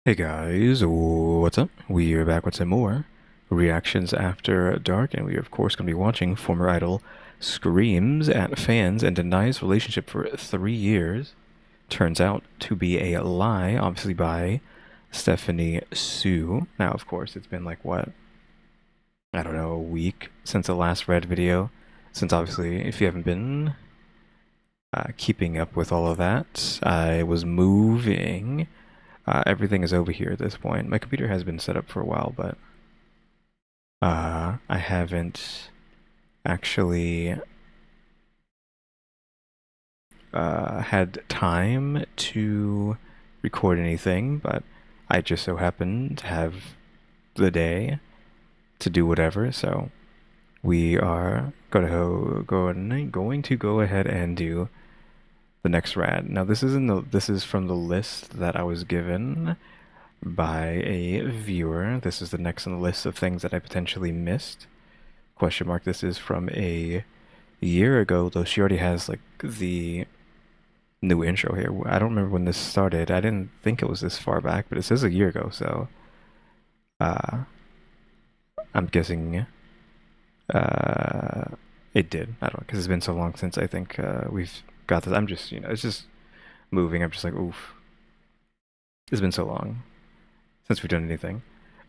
Hey guys, what's up? We are back with some more reactions after dark, and we are of course going to be watching former idol screams at fans and denies relationship for 3 years. Turns out to be a lie, obviously by Stephanie Sue. Now, of course, it's been like what? I don't know, a week since the last Red video. Since obviously, if you haven't been keeping up with all of that, I was moving. Everything is over here at this point. My computer has been set up for a while, but I haven't actually had time to record anything, but I just so happen to have the day to do whatever, so we are going to go ahead and do the next rad. Now this is from the list that I was given by a viewer. This is the next on the list of things that I potentially missed. Question mark. This is from a year ago, though she already has like the new intro here. I don't remember when this started. I didn't think it was this far back, but it says a year ago, so uh I'm guessing it did. I don't know, because it's been so long since I think we've got this. I'm just, it's just moving. I'm just like, oof. It's been so long since we've done anything.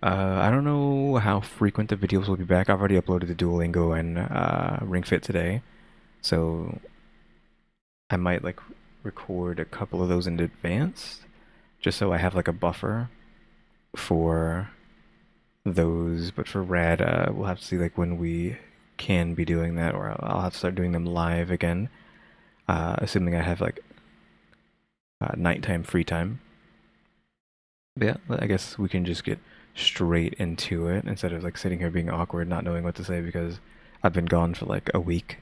I don't know how frequent the videos will be back. I've already uploaded the Duolingo and Ring Fit today, so I might like record a couple of those in advance, just so I have like a buffer for those. But for Rad, we'll have to see like when we can be doing that, or I'll have to start doing them live again, assuming I have like nighttime free time. But yeah, I guess we can just get straight into it instead of like sitting here being awkward, not knowing what to say because I've been gone for like a week,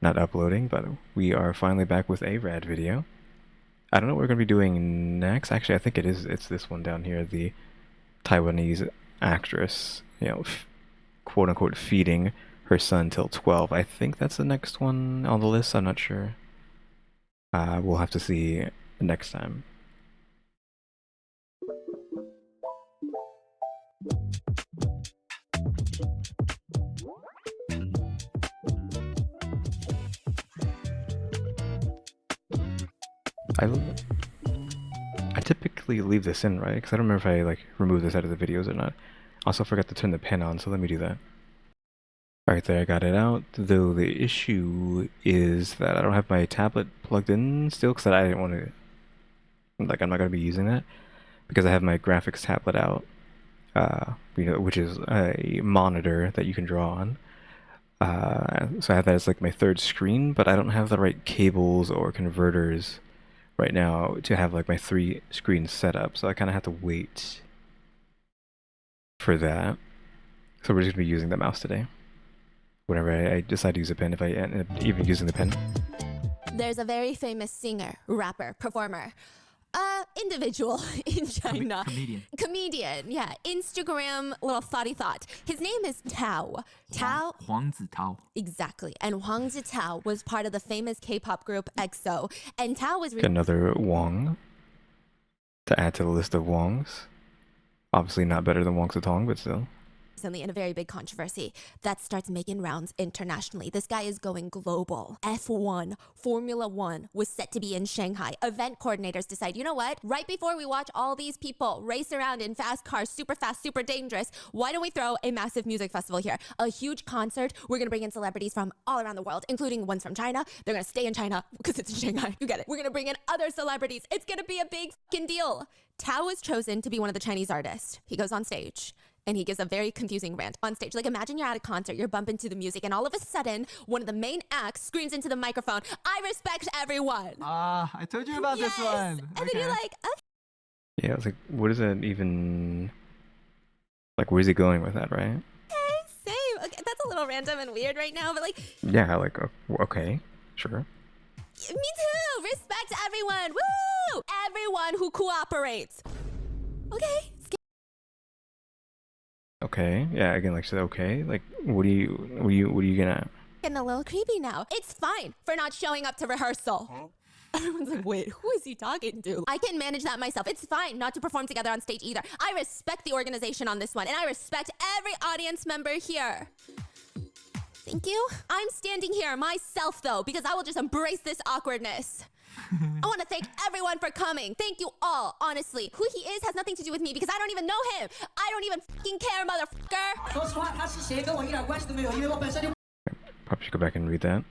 not uploading. But we are finally back with a rad video. I don't know what we're gonna be doing next. Actually, I think it's this one down here, the Taiwanese actress, quote unquote feeding her son till 12. I think that's the next one on the list. I'm not sure. We'll have to see next time. I typically leave this in, right? Because I don't remember if I like remove this out of the videos or not. Also forgot to turn the pen on, so let me do that. Right there, I got it out. Though the issue is that I don't have my tablet plugged in still, because I didn't want to, like, I'm not going to be using that because I have my graphics tablet out, which is a monitor that you can draw on. So I have that as like my third screen, but I don't have the right cables or converters right now to have like my 3 screens set up, so I kind of have to wait for that. So we're just gonna be using the mouse today. Whenever I decide to use a pen, if I end up even using the pen. There's a very famous singer, rapper, performer, individual in China. Comedian, yeah. Instagram little thought. His name is Tao. Huang Zitao. Exactly. And Huang Zitao was part of the famous K-pop group EXO. And Tao was Another Wong to add to the list of Wongs. Obviously not better than Wong Zitong, but still. recently in a very big controversy that starts making rounds internationally. This guy is going global. F1, Formula One was set to be in Shanghai. Event coordinators decide, you know what? Right before we watch all these people race around in fast cars, super fast, super dangerous, why don't we throw a massive music festival here? A huge concert. We're gonna bring in celebrities from all around the world, including ones from China. They're gonna stay in China because it's in Shanghai. You get it. We're gonna bring in other celebrities. It's gonna be a big fucking deal. Tao was chosen to be one of the Chinese artists. He goes on stage and he gives a very confusing rant on stage. Like, imagine you're at a concert, you're bumping to the music, and all of a sudden, one of the main acts screams into the microphone, "I respect everyone." I told you about this one. And then you're like, okay. Yeah, I was like, what is that even, like, where's he going with that, right? Same. Okay, that's a little random and weird right now, but like, Yeah, like, okay, sure. me too. Respect everyone. Woo! Everyone who cooperates. Okay. Okay, yeah, again, like, so, okay, like, what are you gonna... Getting a little creepy now. It's fine for not showing up to rehearsal. Everyone's like, wait, who is he talking to? I can manage that myself. It's fine not to perform together on stage either. I respect the organization on this one, and I respect every audience member here. Thank you. I'm standing here myself, though, because I will just embrace this awkwardness. I want to thank everyone for coming. Thank you all, honestly. Who he is has nothing to do with me because I don't even know him. I don't even fucking care, motherfucker. Probably should go back and read that.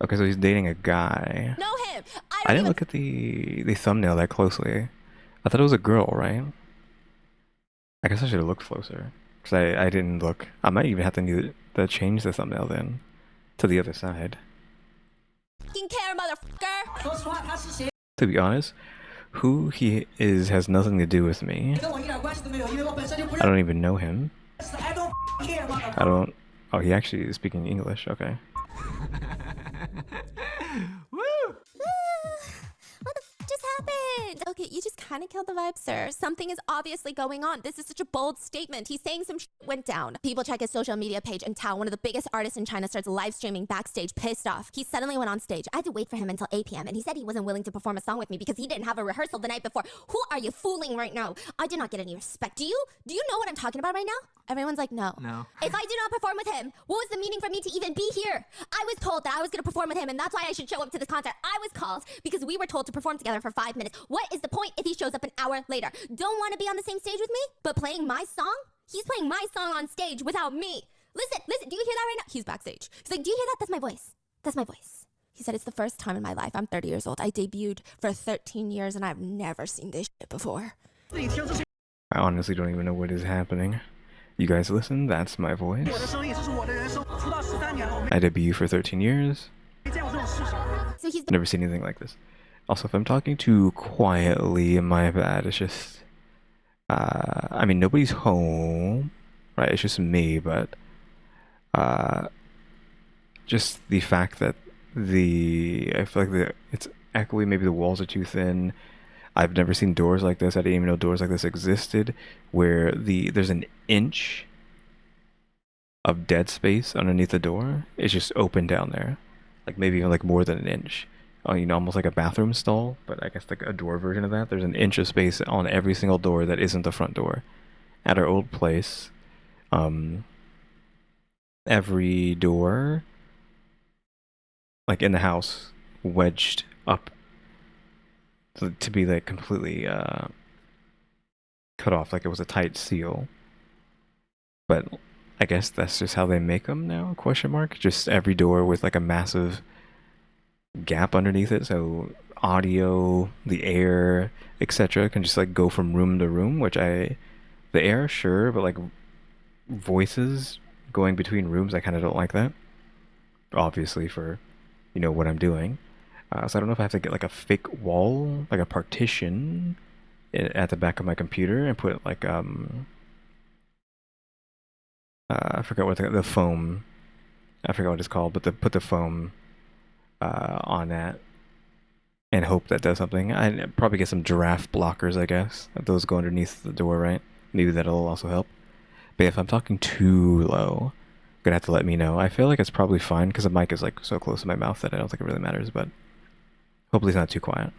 Okay, so he's dating a guy. Know him. I didn't look at the thumbnail that closely. I thought it was a girl, right? I guess I should have looked closer. Because I didn't look. I might even have to need to change the thumbnail then. To the other side. Fucking care, motherfucker. To be honest, who he is has nothing to do with me. I don't even know him. I don't... Oh, he actually is speaking English. Okay. Woo! What the f just happened? Okay, you just kind of killed the vibe, sir. Something is obviously going on. This is such a bold statement. He's saying some shit went down. People check his social media page, and Tao, one of the biggest artists in China, starts live streaming backstage, pissed off. He suddenly went on stage. I had to wait for him until 8 p.m. and he said he wasn't willing to perform a song with me because he didn't have a rehearsal the night before. Who are you fooling right now? I did not get any respect. Do you know what I'm talking about right now? Everyone's like, no. No. If I do not perform with him, what was the meaning for me to even be here? I was told that I was going to perform with him, and that's why I should show up to this concert. I was called because we were told to perform together for 5 minutes. What is the point if he shows up an hour later? Don't want to be on the same stage with me, but playing my song? He's playing my song on stage without me. Listen, do you hear that right now? He's backstage. He's like, do you hear that? That's my voice. That's my voice. He said, it's the first time in my life. I'm 30 years old. I debuted for 13 years, and I've never seen this shit before. I honestly don't even know what is happening. You guys listen, that's my voice. I debuted for 13 years. So he's Never seen anything like this. Also, if I'm talking too quietly, my bad. It's just... I mean, nobody's home, right? It's just me, but... just the fact that I feel like it's echoey, maybe the walls are too thin. I've never seen doors like this. I didn't even know doors like this existed, where there's an inch of dead space underneath the door. It's just open down there, like maybe even like more than an inch. You know, almost like a bathroom stall, but I guess like a door version of that. There's an inch of space on every single door that isn't the front door. At our old place, every door, like in the house, wedged up to be like completely cut off, like it was a tight seal. But I guess that's just how they make them now, question mark? Just every door with like a massive gap underneath it, so audio, the air, etc. can just like go from room to room, the air, sure, but like voices going between rooms, I kind of don't like that. Obviously for, you know, what I'm doing. So I don't know if I have to get like a fake wall, like a partition at the back of my computer and put like I forgot what the foam, I forgot what it's called, but put the foam on that and hope that does something. I probably get some giraffe blockers, I guess. Those go underneath the door, right? Maybe that'll also help. But if I'm talking too low, gonna have to let me know. I feel like it's probably fine because the mic is like so close to my mouth that I don't think it really matters, but hopefully it's not too quiet.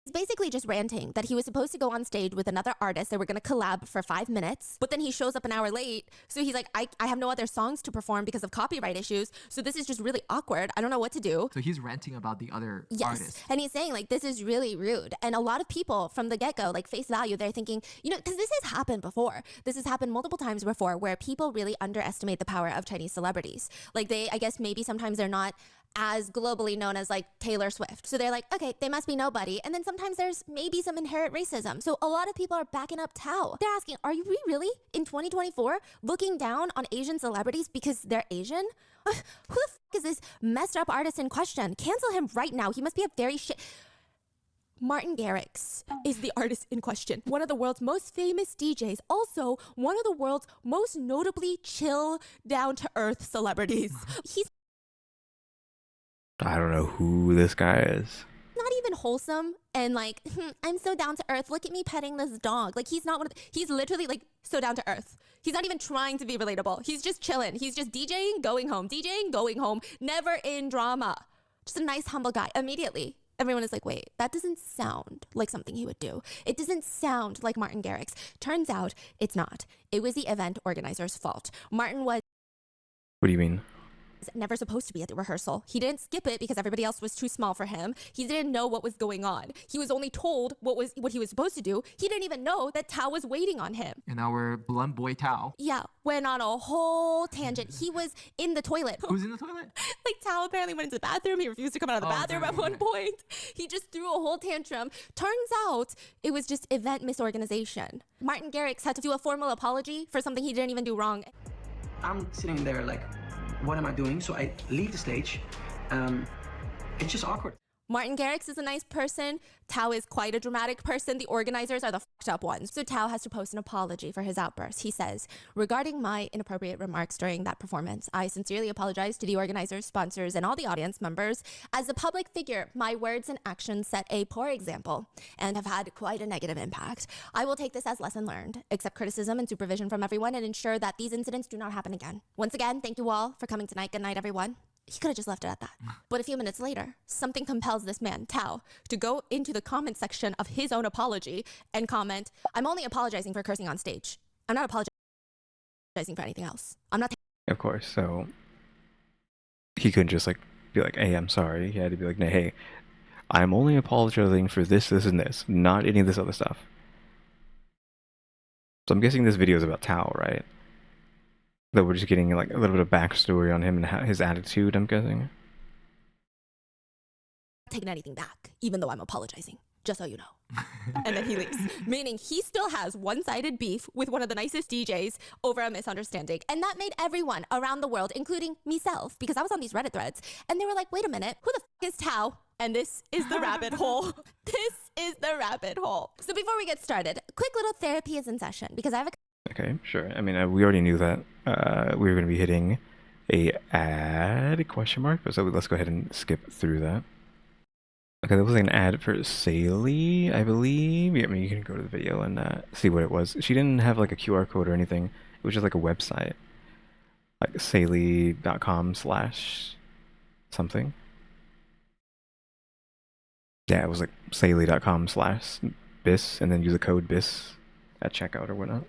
He's basically just ranting that he was supposed to go on stage with another artist. They were going to collab for 5 minutes, but then he shows up an hour late. So he's like, I have no other songs to perform because of copyright issues. So this is just really awkward. I don't know what to do. So he's ranting about the other artists. And he's saying like, this is really rude. And a lot of people from the get-go, like face value, they're thinking, you know, because this has happened before. This has happened multiple times before where people really underestimate the power of Chinese celebrities. Like I guess maybe sometimes they're not as globally known as like Taylor Swift. So they're like, okay, they must be nobody. And then sometimes there's maybe some inherent racism. So a lot of people are backing up Tao. They're asking, are we really in 2024 looking down on Asian celebrities because they're Asian? Who the f is this messed up artist in question? Cancel him right now. He must be a very Martin Garrix is the artist in question. One of the world's most famous DJs. Also, one of the world's most notably chill, down-to-earth celebrities. He's I don't know who this guy is. not even wholesome and like, I'm so down to earth. Look at me petting this dog. Like he's not he's literally like so down to earth. He's not even trying to be relatable. He's just chilling. He's just DJing, going home, never in drama. Just a nice, humble guy. Immediately, everyone is like, wait, that doesn't sound like something he would do. It doesn't sound like Martin Garrix. Turns out it's not. It was the event organizer's fault. Martin was What do you mean? never supposed to be at the rehearsal. He didn't skip it because everybody else was too small for him. He didn't know what was going on. He was only told what he was supposed to do. He didn't even know that Tao was waiting on him. And our blunt boy Tao. Yeah, went on a whole tangent. He was in the toilet. Who's in the toilet? Like Tao apparently went into the bathroom. He refused to come out of the bathroom at one point. He just threw a whole tantrum. Turns out it was just event misorganization. Martin Garrix had to do a formal apology for something he didn't even do wrong. I'm sitting there like, what am I doing? So I leave the stage. It's just awkward. Martin Garrix is a nice person. Tao is quite a dramatic person. The organizers are the fucked up ones. So Tao has to post an apology for his outburst. He says, regarding my inappropriate remarks during that performance, I sincerely apologize to the organizers, sponsors, and all the audience members. As a public figure, my words and actions set a poor example and have had quite a negative impact. I will take this as lesson learned, accept criticism and supervision from everyone, and ensure that these incidents do not happen again. Once again, thank you all for coming tonight. Good night, everyone. He could have just left it at that. But a few minutes later, something compels this man, Tao, to go into the comment section of his own apology and comment, I'm only apologizing for cursing on stage. I'm not apologizing for anything else. I'm not. Of course. So he couldn't just like be like, hey, I'm sorry. He had to be like, hey, I'm only apologizing for this, this, and this, not any of this other stuff. So I'm guessing this video is about Tao, right? That we're just getting like a little bit of backstory on him and his attitude, I'm guessing. Taking anything back, even though I'm apologizing, just so you know. And then he leaves, meaning he still has one-sided beef with one of the nicest DJs over a misunderstanding. And that made everyone around the world, including myself, because I was on these Reddit threads, and they were like, wait a minute, who the f is Tao? And this is the rabbit hole. This is the rabbit hole. So before we get started, quick little therapy is in session, because I have a Okay, sure. I mean, we already knew that we were going to be hitting a ad question mark, but so let's go ahead and skip through that. Okay, there was an ad for Saley, I believe. Yeah, I mean, you can go to the video and see what it was. She didn't have like a QR code or anything. It was just like a website, like saley.com/something. Yeah, it was like saley.com/bis, and then use the code bis at checkout or whatnot.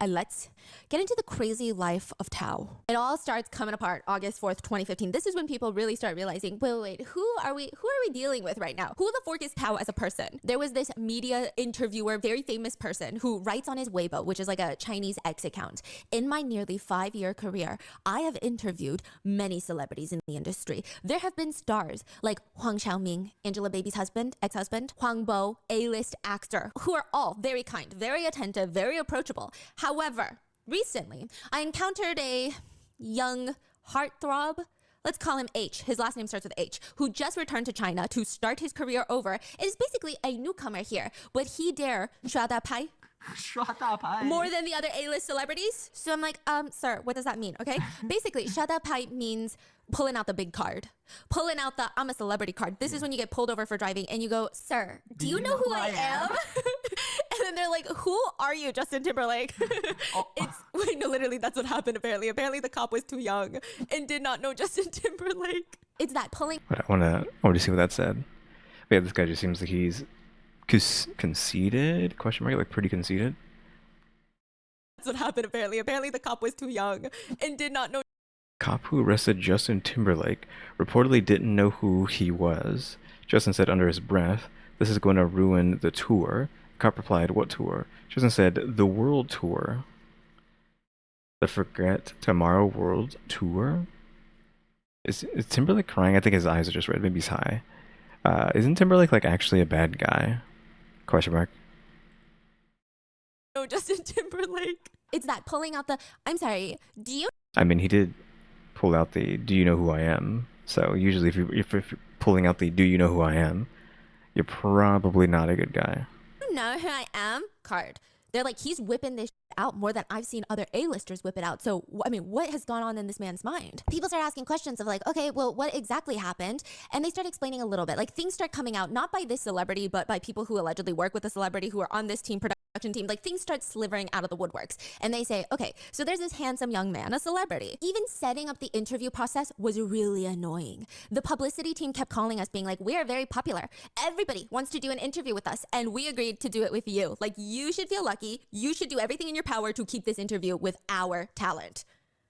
Let's get into the crazy life of Tao. It all starts coming apart August 4th, 2015. This is when people really start realizing, wait, who are we dealing with right now? Who the fork is Tao as a person? There was this media interviewer, very famous person, who writes on his Weibo, which is like a Chinese X account. In my nearly 5-year career, I have interviewed many celebrities in the industry. There have been stars like Huang Xiaoming, Angelababy's husband, ex-husband, Huang Bo, A-list actor, who are all very kind, very attentive, very approachable. However, recently, I encountered a young heartthrob, let's call him H, his last name starts with H, who just returned to China to start his career over. It is basically a newcomer here, but he dare pai more than the other A-list celebrities. So I'm like, sir, what does that mean? Okay, basically, pai means pulling out the big card, pulling out the I'm a celebrity card. This is when you get pulled over for driving and you go, sir, do you know who I am? And then they're like, who are you, Justin Timberlake? Wait, no, literally, that's what happened apparently. Apparently the cop was too young and did not know Justin Timberlake. It's that pulling. But I want to see what that said. But yeah, this guy just seems like he's conceited, question mark, like pretty conceited. That's what happened apparently. Apparently the cop was too young and did not know. Cop who arrested Justin Timberlake reportedly didn't know who he was. Justin said under his breath, this is going to ruin the tour. Cop replied, what tour? Justin said, the world tour. The Forget Tomorrow World Tour? Is Timberlake crying? I think his eyes are just red. Maybe he's high. Isn't Timberlake like actually a bad guy? Question mark. No, Justin Timberlake. It's that pulling out the, I'm sorry, do you? I mean, he did pull out the do you know who I am? So usually if you're pulling out the do you know who I am, you're probably not a good guy. You know who I am card. They're like, he's whipping this out more than I've seen other A-listers whip it out. So, I mean, what has gone on in this man's mind? People start asking questions of like, okay, well, what exactly happened? And they start explaining a little bit. Like, things start coming out, not by this celebrity, but by people who allegedly work with the celebrity who are on this team production. production team, like things start slivering out of the woodworks. And they say, okay, so there's this handsome young man, a celebrity. Even setting up the interview process was really annoying. The publicity team kept calling us being like, we are very popular. Everybody wants to do an interview with us. And we agreed to do it with you. Like, you should feel lucky. You should do everything in your power to keep this interview with our talent.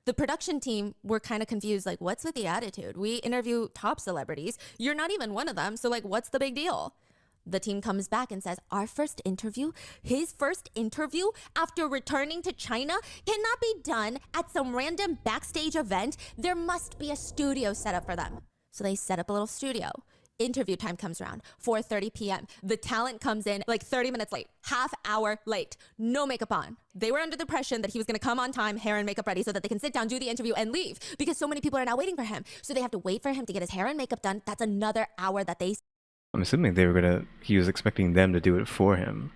The production team were kind of confused, like, what's with the attitude? We interview top celebrities. You're not even one of them. So like, what's the big deal? The team comes back and says, our first interview, his first interview after returning to China cannot be done at some random backstage event. There must be a studio set up for them. So they set up a little studio. Interview time comes around, 4:30 p.m. The talent comes in like 30 minutes late, half hour late, no makeup on. They were under the impression that he was gonna come on time, hair and makeup ready so that they can sit down, do the interview and leave because so many people are now waiting for him. So they have to wait for him to get his hair and makeup done. That's another hour that they I'm assuming he was expecting them to do it for him.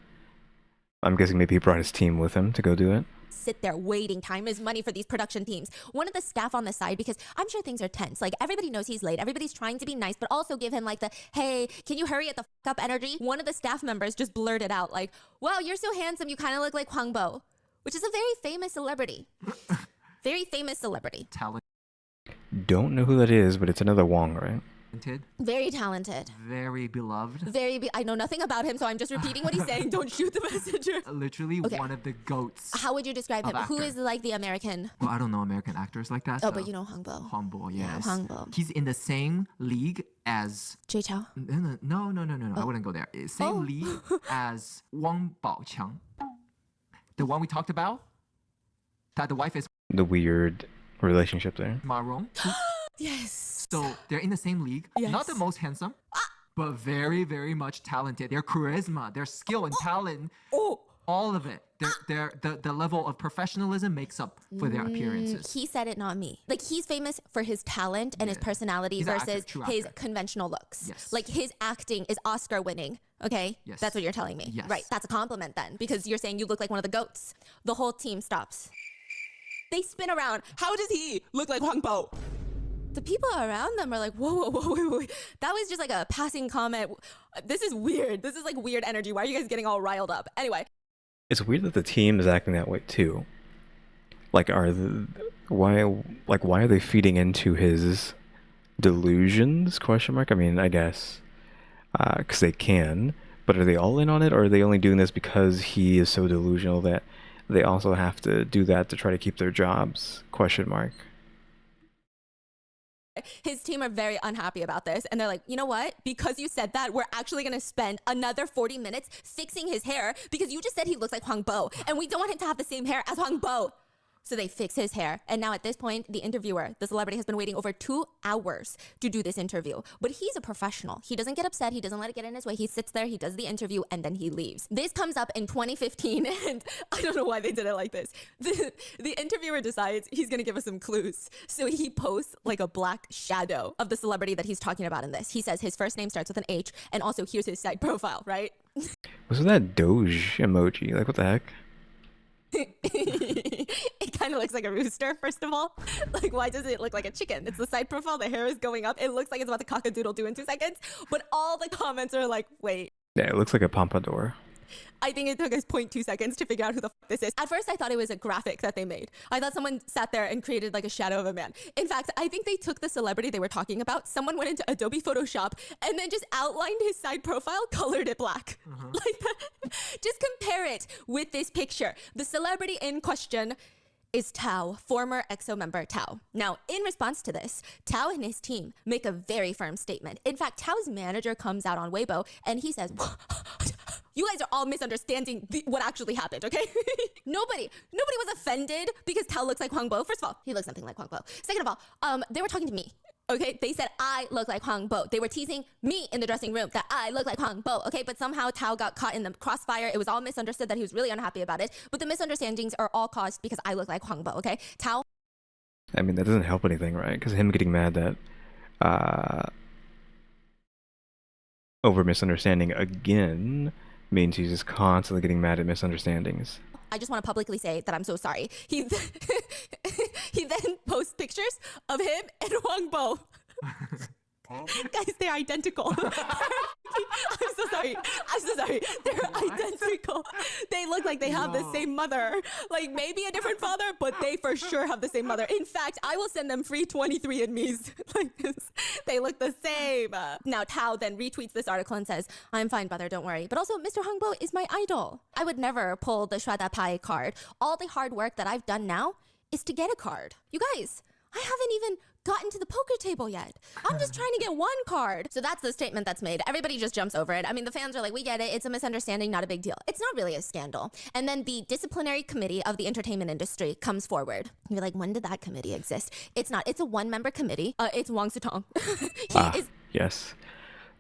I'm guessing maybe he brought his team with him to go do it. sit there waiting. Time is money for these production teams. One of the staff on the side, because I'm sure things are tense. Like, everybody knows he's late. Everybody's trying to be nice, but also give him like the, hey, can you hurry at the f up energy? One of the staff members just blurted out like, wow, you're so handsome. You kind of look like Hwang Bo, which is a very famous celebrity. Very famous celebrity. Don't know who that is, but it's another Wong, right? Very talented. Very beloved. I know nothing about him, so I'm just repeating what he's saying. Don't shoot the messenger. Literally Okay. one of the goats. How would you describe him? Who is like the American? Well, I don't know American actors like that. Oh, so. but you know Hwang Bo. Hwang Bo, yes. Yeah, Hwang Bo. He's in the same league as... Jay Chou. No. I wouldn't go there. Same league as Wang Baoqiang. The one we talked about? That the wife is The weird relationship there. Ma Rong. Yes. So they're in the same league. Yes. Not the most handsome, but very, very much talented. Their charisma, their skill and talent, all of it. The level of professionalism makes up for their appearances. He said it, not me. Like, he's famous for his talent and his personality He's an actor, versus true his actor. conventional looks. Yes. Like, his acting is Oscar winning. Okay? Yes. That's what you're telling me. Yes. Right. That's a compliment then, because you're saying you look like one of the goats. The whole team stops. They spin around. How does he look like Hwang Bo? The people around them are like, whoa, wait. That was just like a passing comment. This is weird. This is like weird energy. Why are you guys getting all riled up? Anyway. It's weird that the team is acting that way too. Like, why are they feeding into his delusions? Question mark. I mean, I guess because they can, but are they all in on it, or are they only doing this because he is so delusional that they also have to do that to try to keep their jobs? Question mark. His team are very unhappy about this, and they're like, you know what? Because you said that, we're actually gonna spend another 40 minutes fixing his hair because you just said he looks like Hwang Bo, and we don't want him to have the same hair as Hwang Bo. So they fix his hair, and now at this point, the interviewer, the celebrity, has been waiting over 2 hours to do this interview. But he's a professional. He doesn't get upset. He doesn't let it get in his way. He sits there, he does the interview, and then he leaves. This comes up in 2015, and I don't know why they did it like this. The interviewer decides he's gonna give us some clues. So he posts like a black shadow of the celebrity that he's talking about in this. He says his first name starts with an H, and also here's his side profile, right? What's that Doge emoji? Like, what the heck? It kind of looks like a rooster, first of all. Like, why does it look like a chicken? It's the side profile, the hair is going up. It looks like it's about to cock-a-doodle-doo in 2 seconds. But all the comments are like, wait. Yeah, it looks like a pompadour. I think it took us 0.2 seconds to figure out who the f this is. At first, I thought it was a graphic that they made. I thought someone sat there and created like a shadow of a man. In fact, I think they took the celebrity they were talking about. Someone went into Adobe Photoshop and then just outlined his side profile, colored it black. Like that. Just compare it with this picture. The celebrity in question is Tao, former EXO member Tao. Now, in response to this, Tao and his team make a very firm statement. In fact, Tao's manager comes out on Weibo and he says, you guys are all misunderstanding what actually happened, okay? Nobody was offended because Tao looks like Hwang Bo. First of all, he looks something like Hwang Bo. Second of all, they were talking to me. Okay, they said I look like Hwang Bo. They were teasing me in the dressing room that I look like Hwang Bo. Okay, but somehow Tao got caught in the crossfire. It was all misunderstood that he was really unhappy about it. But the misunderstandings are all caused because I look like Hwang Bo. Okay, Tao. I mean, that doesn't help anything, right? Because him getting mad that over misunderstanding again means he's just constantly getting mad at misunderstandings. I just want to publicly say that I'm so sorry. He then posts pictures of him and Hwang Bo. Guys, they're identical. I'm so sorry. I'm so sorry. They're identical. They look like they have the same mother. Like maybe a different father, but they for sure have the same mother. In fact, I will send them free 23andMe's like this. They look the same. Now Tao then retweets this article and says, "I'm fine, brother, don't worry. But also, Mr. Hongbo is my idol. I would never pull the Shwada Pai card. All the hard work that I've done now is to get a card. You guys, I haven't even gotten to the poker table yet. I'm just trying to get one card." So that's the statement that's made. Everybody just jumps over it. I mean, the fans are like, we get it. It's a misunderstanding, not a big deal. It's not really a scandal. And then the disciplinary committee of the entertainment industry comes forward. You're like, when did that committee exist? It's not. It's a one-member committee. It's Wang Sutong. Yes.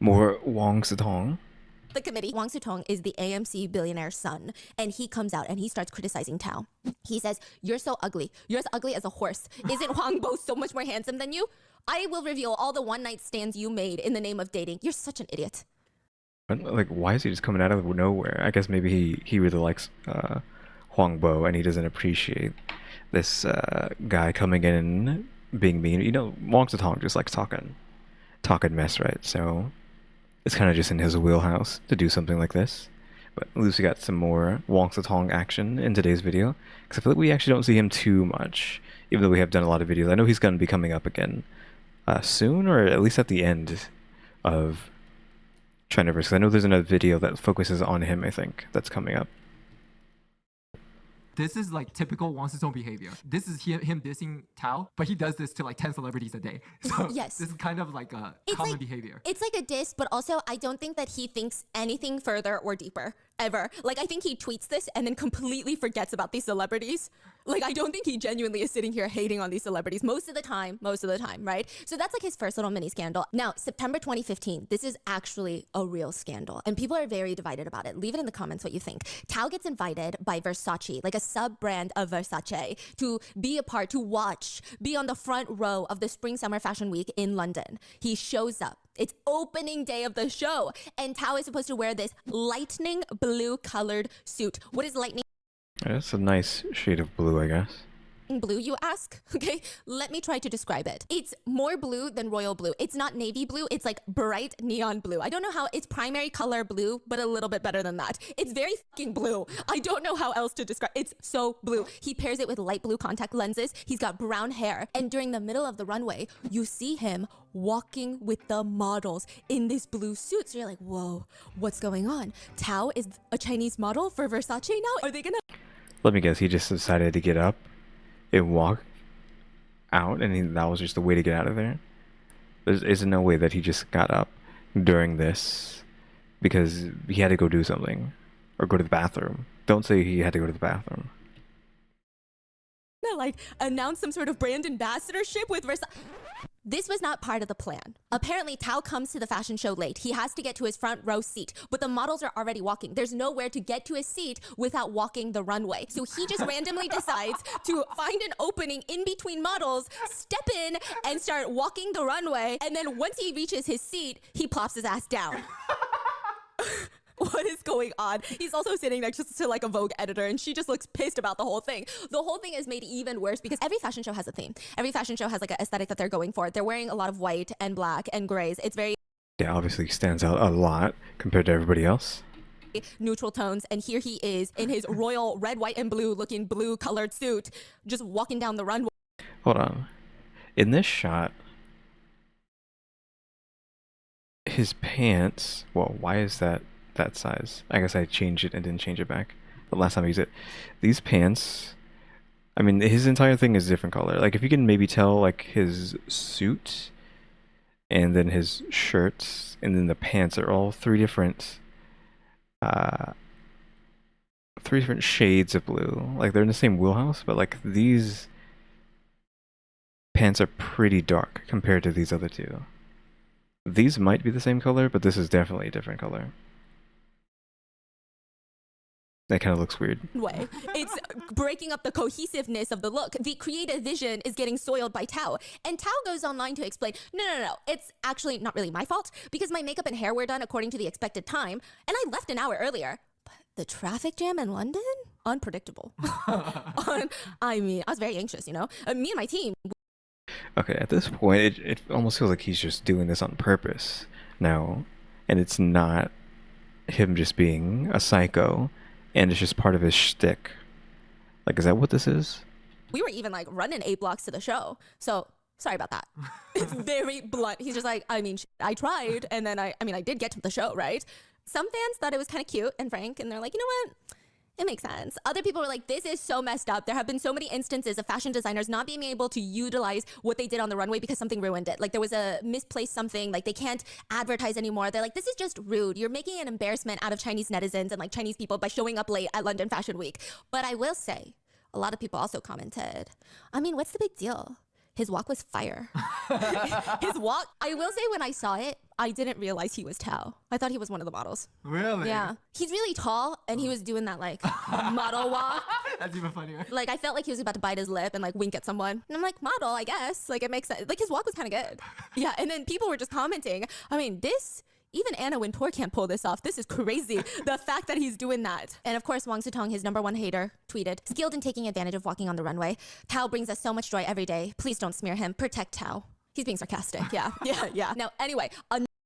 More Wang Sutong. The committee. Wang Sutong is the AMC billionaire's son, and he comes out and he starts criticizing Tao. He says, "You're so ugly. You're as ugly as a horse. Isn't Huang Bo so much more handsome than you? I will reveal all the one-night stands you made in the name of dating. You're such an idiot." But, like, why is he just coming out of nowhere? I guess maybe he really likes Huang Bo, and he doesn't appreciate this guy coming in and being mean. You know, Wang Sutong just likes talking mess, right? So it's kind of just in his wheelhouse to do something like this. But at least we got some more Wang Sutong action in today's video, because I feel like we actually don't see him too much, even though we have done a lot of videos. I know he's going to be coming up again soon, or at least at the end of Chinaverse, because I know there's another video that focuses on him, I think, that's coming up. This is like typical Wang Sutong behavior. This is him dissing Tao, but he does this to like 10 celebrities a day. So Yes. this is kind of like a common behavior. It's like a diss, but also I don't think that he thinks anything further or deeper, ever. Like, I think he tweets this and then completely forgets about these celebrities. Like, I don't think he genuinely is sitting here hating on these celebrities most of the time, right? So that's like his first little mini scandal. Now, September 2015, this is actually a real scandal, and people are very divided about it. Leave it in the comments what you think. Tao gets invited by Versace, like a sub-brand of Versace, to be a part, to watch, be on the front row of the Spring-Summer Fashion Week in London. He shows up. It's opening day of the show, and Tao is supposed to wear this lightning blue colored suit. What is lightning It's a nice shade of blue, I guess. blue, you ask? Okay, let me try to describe it. It's more blue than royal blue. It's not navy blue, it's like bright neon blue. I don't know how it's primary color blue, but a little bit better than that. It's very fucking blue. I don't know how else to describe. It's so blue. He pairs it with light blue contact lenses. He's got brown hair. And during the middle of the runway, you see him walking with the models in this blue suit. So you're like, whoa, what's going on? Tao is a Chinese model for Versace now? Are they gonna... Let me guess, he just decided to get up and walk out, and that was just the way to get out of there? There's no way that he just got up during this because he had to go do something or go to the bathroom. Don't say he had to go to the bathroom. like announce some sort of brand ambassadorship with Versace. This was not part of the plan. Apparently, Tao comes to the fashion show late. He has to get to his front row seat, but the models are already walking. There's nowhere to get to his seat without walking the runway. So he just randomly decides to find an opening in between models, step in, and start walking the runway. And then once he reaches his seat, he plops his ass down. What is going on? He's also sitting next to like a Vogue editor, and she just looks pissed about the whole thing. The whole thing is made even worse because every fashion show has a theme. Every fashion show has like an aesthetic that they're going for. They're wearing a lot of white and black and grays. It's very... Yeah, obviously stands out a lot compared to everybody else. Neutral tones, and here he is in his royal red, white, and blue looking blue colored suit, just walking down the runway. Hold on. In this shot, his pants... Well, why is that size? I guess I changed it and didn't change it back the last time I used it. These pants, I mean, his entire thing is different color. Like, if you can maybe tell, like, his suit and then his shirts and then the pants are all three different shades of blue. Like, they're in the same wheelhouse, but like these pants are pretty dark compared to these other two. These might be the same color, but this is definitely a different color. That kind of looks weird. Way. It's breaking up the cohesiveness of the look. The creative vision is getting soiled by Tao. And Tao goes online to explain, no. It's actually not really my fault because my makeup and hair were done according to the expected time. And I left an hour earlier. But the traffic jam in London? Unpredictable. I mean, I was very anxious, you know? Me and my team. Okay, at this point, it almost feels like he's just doing this on purpose now, and it's not him just being a psycho, and it's just part of his shtick. Like, is that what this is? We were even like running 8 blocks to the show. So sorry about that. It's very blunt. He's just like, I mean, I tried. And then I did get to the show, right? Some fans thought it was kind of cute and frank. And they're like, you know what? It makes sense. Other people were like, this is so messed up. There have been so many instances of fashion designers not being able to utilize what they did on the runway because something ruined it. Like there was a misplaced something, like they can't advertise anymore. They're like, this is just rude. You're making an embarrassment out of Chinese netizens and like Chinese people by showing up late at London Fashion Week. But I will say, a lot of people also commented, I mean, what's the big deal? His walk was fire. His walk, I will say when I saw it, I didn't realize he was Tao. I thought he was one of the models. Really? Yeah. He's really tall and he was doing that like model walk. That's even funnier. Like I felt like he was about to bite his lip and like wink at someone. And I'm like, model, I guess. Like it makes sense. Like his walk was kind of good. Yeah. And then people were just commenting. I mean, even Anna Wintour can't pull this off. This is crazy. The fact that he's doing that. And of course, Wang Sutong, his #1 hater, tweeted, skilled in taking advantage of walking on the runway. Tao brings us so much joy every day. Please don't smear him. Protect Tao. He's being sarcastic. Yeah. Now, anyway,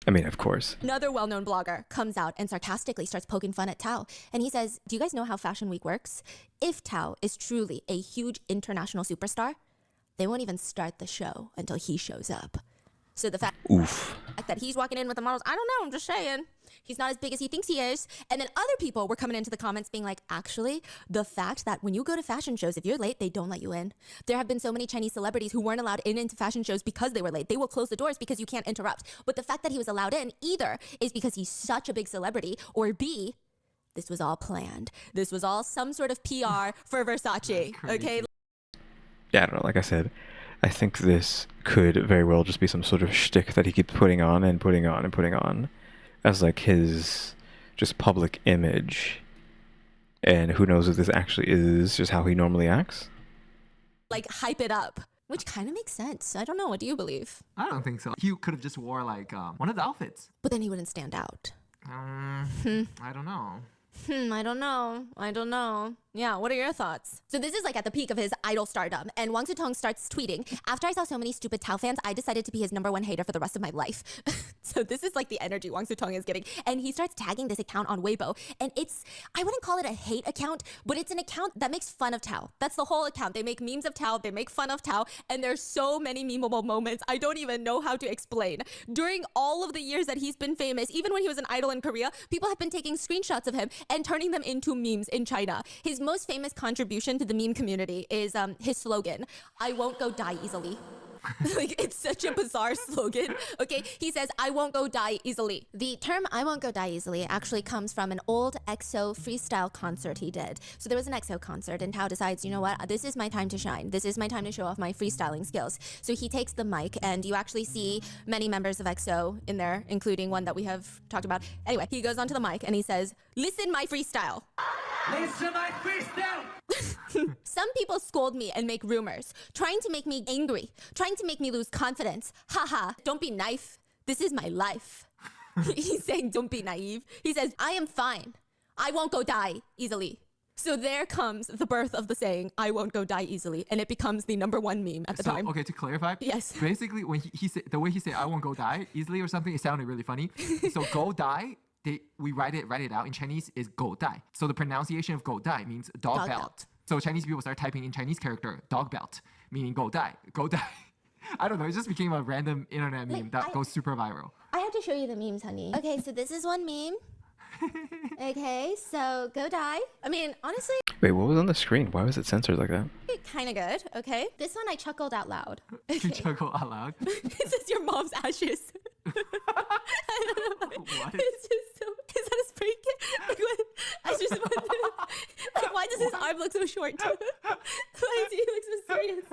I mean, of course. another well-known blogger comes out and sarcastically starts poking fun at Tao. And he says, do you guys know how Fashion Week works? If Tao is truly a huge international superstar, they won't even start the show until he shows up. So the fact that he's walking in with the models, I don't know, I'm just saying. He's not as big as he thinks he is. And then other people were coming into the comments being like, actually, the fact that when you go to fashion shows, if you're late, they don't let you in. There have been so many Chinese celebrities who weren't allowed into fashion shows because they were late. They will close the doors because you can't interrupt. But the fact that he was allowed in either is because he's such a big celebrity, or B, this was all planned. This was all some sort of PR for Versace, okay? Yeah, I don't know. Like I said, I think this could very well just be some sort of shtick that he keeps putting on and putting on and putting on as like his just public image. And who knows if this actually is just how he normally acts? Like hype it up, which kind of makes sense. I don't know. What do you believe? I don't think so. He could have just wore like one of the outfits. But then he wouldn't stand out. I don't know. I don't know. Yeah, what are your thoughts? So this is like at the peak of his idol stardom, and Wang Sutong starts tweeting, after I saw so many stupid Tao fans, I decided to be his #1 hater for the rest of my life. So this is like the energy Wang Sutong is getting. And he starts tagging this account on Weibo, and I wouldn't call it a hate account, but it's an account that makes fun of Tao. That's the whole account. They make memes of Tao, they make fun of Tao, and there's so many memeable moments, I don't even know how to explain. During all of the years that he's been famous, even when he was an idol in Korea, people have been taking screenshots of him and turning them into memes in China. His most famous contribution to the meme community is his slogan, I won't go die easily. Like, it's such a bizarre slogan. Okay, he says, I won't go die easily. The term I won't go die easily actually comes from an old EXO freestyle concert he did. So there was an EXO concert and Tao decides, you know what, this is my time to shine. This is my time to show off my freestyling skills. So he takes the mic and you actually see many members of EXO in there, including one that we have talked about. Anyway, he goes onto the mic and he says, listen my freestyle. Listen my freestyle! Some people scold me and make rumors, trying to make me angry, trying to make me lose confidence. Haha, don't be naive. This is my life. He's saying don't be naive. He says, I am fine. I won't go die easily. So there comes the birth of the saying, I won't go die easily. And it becomes the #1 meme at the time. Okay, to clarify. Yes. Basically, when he said, the way he said, I won't go die easily or something, it sounded really funny. So go die, we write it out in Chinese is go die. So the pronunciation of go die means dog belt. So Chinese people start typing in Chinese character dog belt, meaning go die, go die. I don't know, it just became a random internet meme that goes super viral. I have to show you the memes, honey. Okay, so this is one meme. Okay, so go die. I mean, honestly, Wait, what was on the screen? Why was it censored like that? kind of good. Okay, this one I chuckled out loud. You chuckle out loud. This is your mom's ashes. I don't know. What? It's just so. Is that a spray kit? Like, what? I just wondered. Like, why does his arm look so short? Why does he look so serious?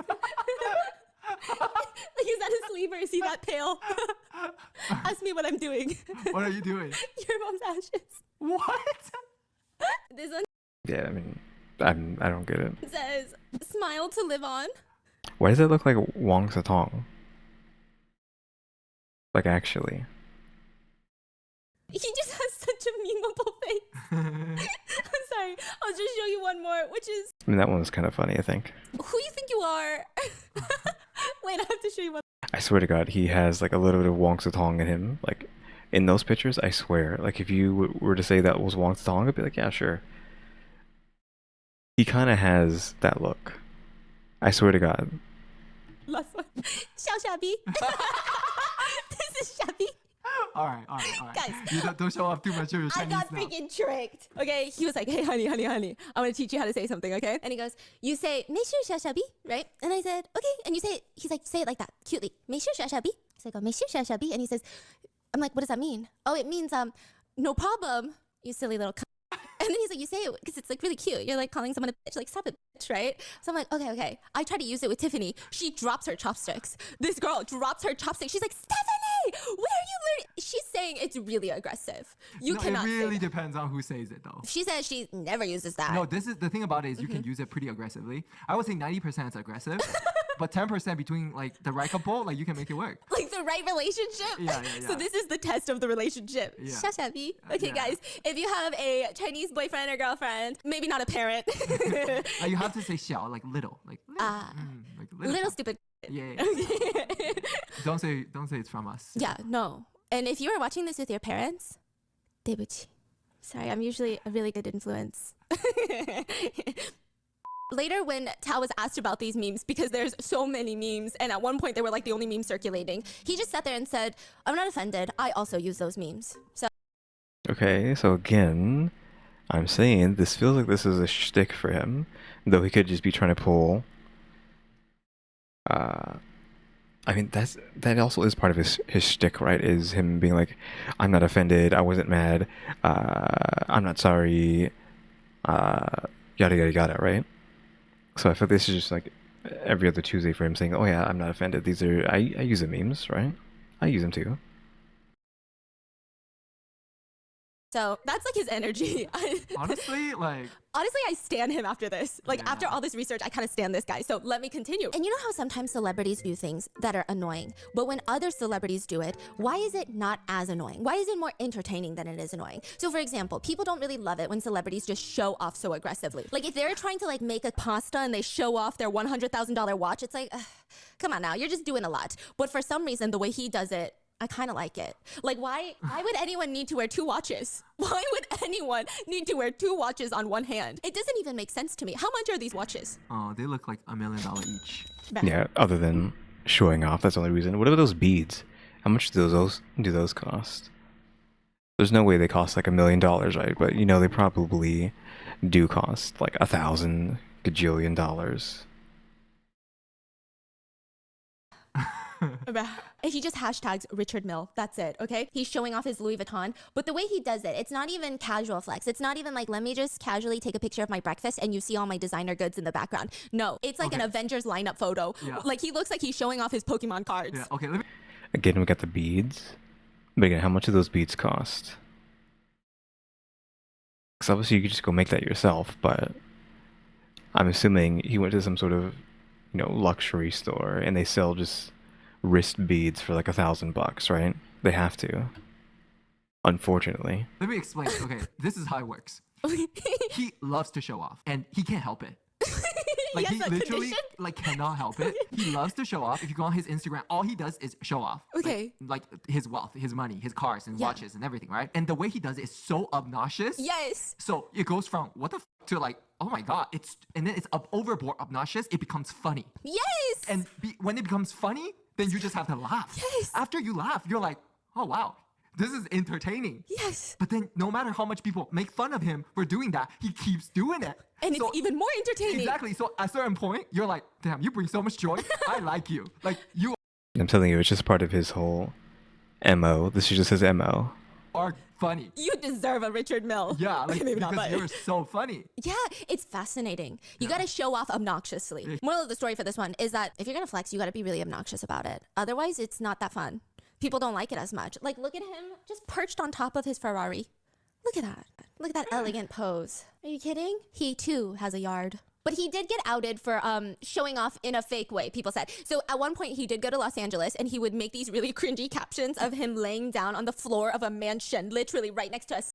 Like, is that a sleeve or is he that pale? Ask me what I'm doing. What are you doing? Your mom's ashes. What? This one Yeah, I mean, I don't get it. says, "Smile to live on." Why does it look like Wang Sutong? Like, actually. He just has such a memeable face. I'm sorry. I'll just show you one more, which is, I mean, that one was kind of funny, I think. who you think you are? Wait, I have to show swear to God, he has like a little bit of Wong Tong in him. Like in those pictures, I swear. Like if you were to say that was Wong Tong, I'd be like, yeah, sure. He kind of has that look. I swear to God. Last one. Xiao Shabby. This is Shabby. All right. Guys. You don't show off too much of your I Chinese got now. freaking tricked. Okay, he was like, hey, honey, I'm gonna teach you how to say something, okay? And he goes, you say, 没事小小 B, right? And I said, okay. And you say it, he's like, say it like that, cutely. 没事小小 B. He's like, 没事小小 B. And he says, I'm like, what does that mean? Oh, it means, no problem, you silly little cunt. And then he's like, you say it because it's like really cute. You're like calling someone a bitch, like stop it, bitch, right? So I'm like, okay. I try to use it with Tiffany. She drops her chopsticks. This girl drops her chopsticks. She's like, Stephanie, where are you learning? She's saying it's really aggressive. You cannot It really say that. depends on who says it though. She says she never uses that. No, this is the thing about it is you can use it pretty aggressively. I would say 90% is aggressive, but 10% between like the right couple, like you can make it work. Like the right relationship. Yeah. So this is the test of the relationship. Yeah. 小小 B. Okay, Yeah. guys, if you have a Chinese boyfriend or girlfriend, maybe not a parent, Like you have to say 小, like little, like little stupid. Yeah. Don't say it's from us. Yeah, no. And if you are watching this with your parents, 对不起. Sorry, I'm usually a really good influence. Later, when Tao was asked about these memes, because there's so many memes, and at one point they were like the only memes circulating, he just sat there and said, I'm not offended. I also use those memes. So Okay, so again, I'm saying this feels like this is a shtick for him, though he could just be trying to pull. I mean, that also is part of his shtick, right? Is him being like, I'm not offended, I wasn't mad, I'm not sorry, yada, right? So I feel this is just like every other Tuesday for him saying, oh yeah, I'm not offended. These are, I use the memes, right? I use them too. So that's like his energy. Honestly, like Honestly, I stan him after this. Like after all this research, I kind of stan this guy. So let me continue. And you know how sometimes celebrities do things that are annoying, but when other celebrities do it, why is it not as annoying? Why is it more entertaining than it is annoying? So for example, people don't really love it when celebrities just show off so aggressively. Like if they're trying to like make a pasta and they show off their $100,000 watch, it's like, come on now, you're just doing a lot. But for some reason, the way he does it, I kind of like it. Like, why would anyone need to wear 2 watches? Why would anyone need to wear 2 watches on one hand? It doesn't even make sense to me. How much are these watches? oh, they look like $1 million each. Yeah, other than showing off, that's the only reason. What about those beads? How much do those cost? There's no way they cost like $1 million, right? But you know, they probably do cost like 1,000 gajillion dollars. He just hashtags Richard Mille. That's it, okay? He's showing off his Louis Vuitton. But the way he does it, it's not even casual flex. It's not even like, let me just casually take a picture of my breakfast and you see all my designer goods in the background. No, it's like an Avengers lineup photo. Yeah. Like he looks like he's showing off his Pokemon cards. Yeah, okay, let me Again, we got the beads. But again, how much do those beads cost? Because obviously you could just go make that yourself, but I'm assuming he went to some sort of, you know, luxury store and they sell just wrist beads for like $1,000, right? They have to. Unfortunately. let me explain. Okay, this is how it works. He loves to show off and he can't help it. Like He he has a literally condition? like cannot help it. He loves to show off. If you go on his Instagram, all he does is show off. Okay. Like his wealth, his money, his cars and Yeah. watches and everything, right? And the way he does it is so obnoxious. Yes. So it goes from what the to like, oh my god, and then it's overboard obnoxious. It becomes funny. Yes. And when it becomes funny, then you just have to laugh. Yes. After you laugh, you're like, oh wow, this is entertaining. Yes. But then no matter how much people make fun of him for doing that, he keeps doing it. And So- it's even more entertaining. Exactly. So at a certain point, you're like, damn, you bring so much joy. I like you. Like you I'm telling you, it's just part of his whole MO. This is just his MO. are funny. You deserve a Richard Mille. Yeah, like Okay, maybe not, because but- you're so funny. Yeah, it's fascinating. You gotta show off obnoxiously. Moral of the story for this one is that if you're gonna flex, you gotta be really obnoxious about it. Otherwise, it's not that fun. People don't like it as much. Like, look at him just perched on top of his Ferrari. Look at that. Look at that elegant pose. Are you kidding? He too has a yard. But he did get outed for showing off in a fake way, people said. So at one point, he did go to Los Angeles and he would make these really cringy captions of him laying down on the floor of a mansion, literally right next to us.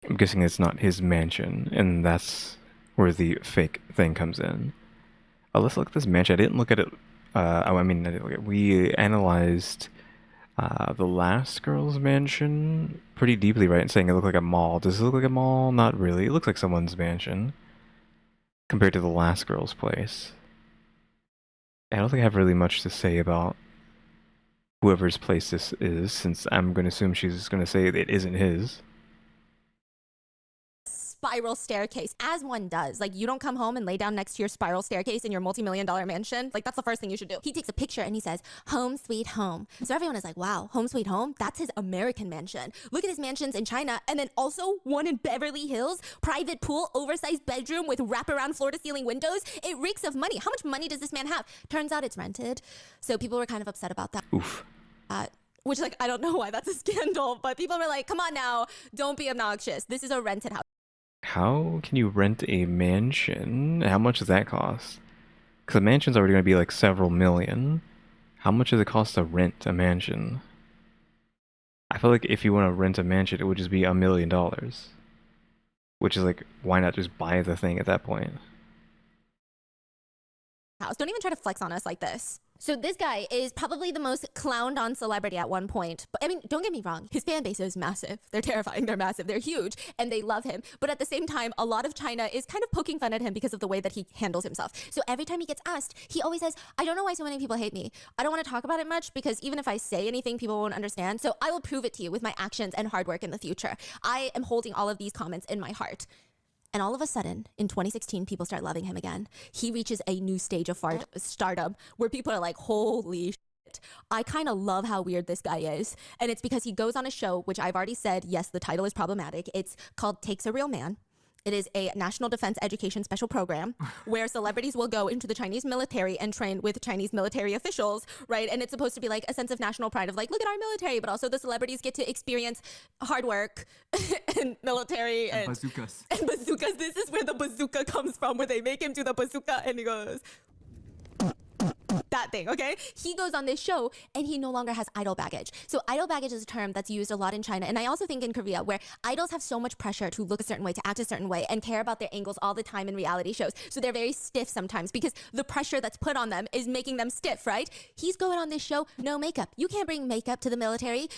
I'm guessing it's not his mansion, and that's where the fake thing comes in. Oh, let's look at this mansion. I didn't look at it I mean, we analyzed the last girl's mansion pretty deeply, right? And saying it looked like a mall. Does it look like a mall? Not really. It looks like someone's mansion compared to the last girl's place. I don't think I have really much to say about whoever's place this is, since I'm going to assume she's going to say it isn't his. Spiral staircase, as one does. Like, you don't come home and lay down next to your spiral staircase in your multi-million-dollar mansion. Like, that's the first thing you should do. He takes a picture and he says, "Home sweet home." So everyone is like, wow, home sweet home? That's his American mansion. Look at his mansions in China, and then also one in Beverly Hills, private pool, oversized bedroom with wraparound floor-to-ceiling windows. It reeks of money. How much money does this man have? Turns out it's rented. So people were kind of upset about that. Oof. Which, like, I don't know why that's a scandal, but people were like, come on now, don't be obnoxious. This is a rented house. How can you rent a mansion? How much does that cost? Because a mansion's already going to be like several million. How much does it cost to rent a mansion? I feel like if you want to rent a mansion, it would just be $1 million. Which is like, why not just buy the thing at that point? Don't even try to flex on us like this. So this guy is probably the most clowned on celebrity at one point. But I mean, don't get me wrong. His fan base is massive. They're terrifying. They're massive. They're huge. And they love him. But at the same time, a lot of China is kind of poking fun at him because of the way that he handles himself. So every time he gets asked, he always says, "I don't know why so many people hate me. I don't want to talk about it much because even if I say anything, people won't understand. So I will prove it to you with my actions and hard work in the future. I am holding all of these comments in my heart." And all of a sudden, in 2016, people start loving him again. He reaches a new stage of stardom where people are like, holy shit. I kind of love how weird this guy is. And it's because he goes on a show, which I've already said, yes, the title is problematic. It's called Takes a Real Man. It is a national defense education special program where celebrities will go into the Chinese military and train with Chinese military officials, right? And it's supposed to be like a sense of national pride of like, look at our military, but also the celebrities get to experience hard work and military and bazookas. And bazookas. This is where the bazooka comes from, where they make him do the bazooka and he goes, that thing, okay? He goes on this show and he no longer has idol baggage. So idol baggage is a term that's used a lot in China, and I also think in Korea, where idols have so much pressure to look a certain way, to act a certain way, and care about their angles all the time in reality shows. So they're very stiff sometimes because the pressure that's put on them is making them stiff, right? He's going on this show, no makeup. You can't bring makeup to the military.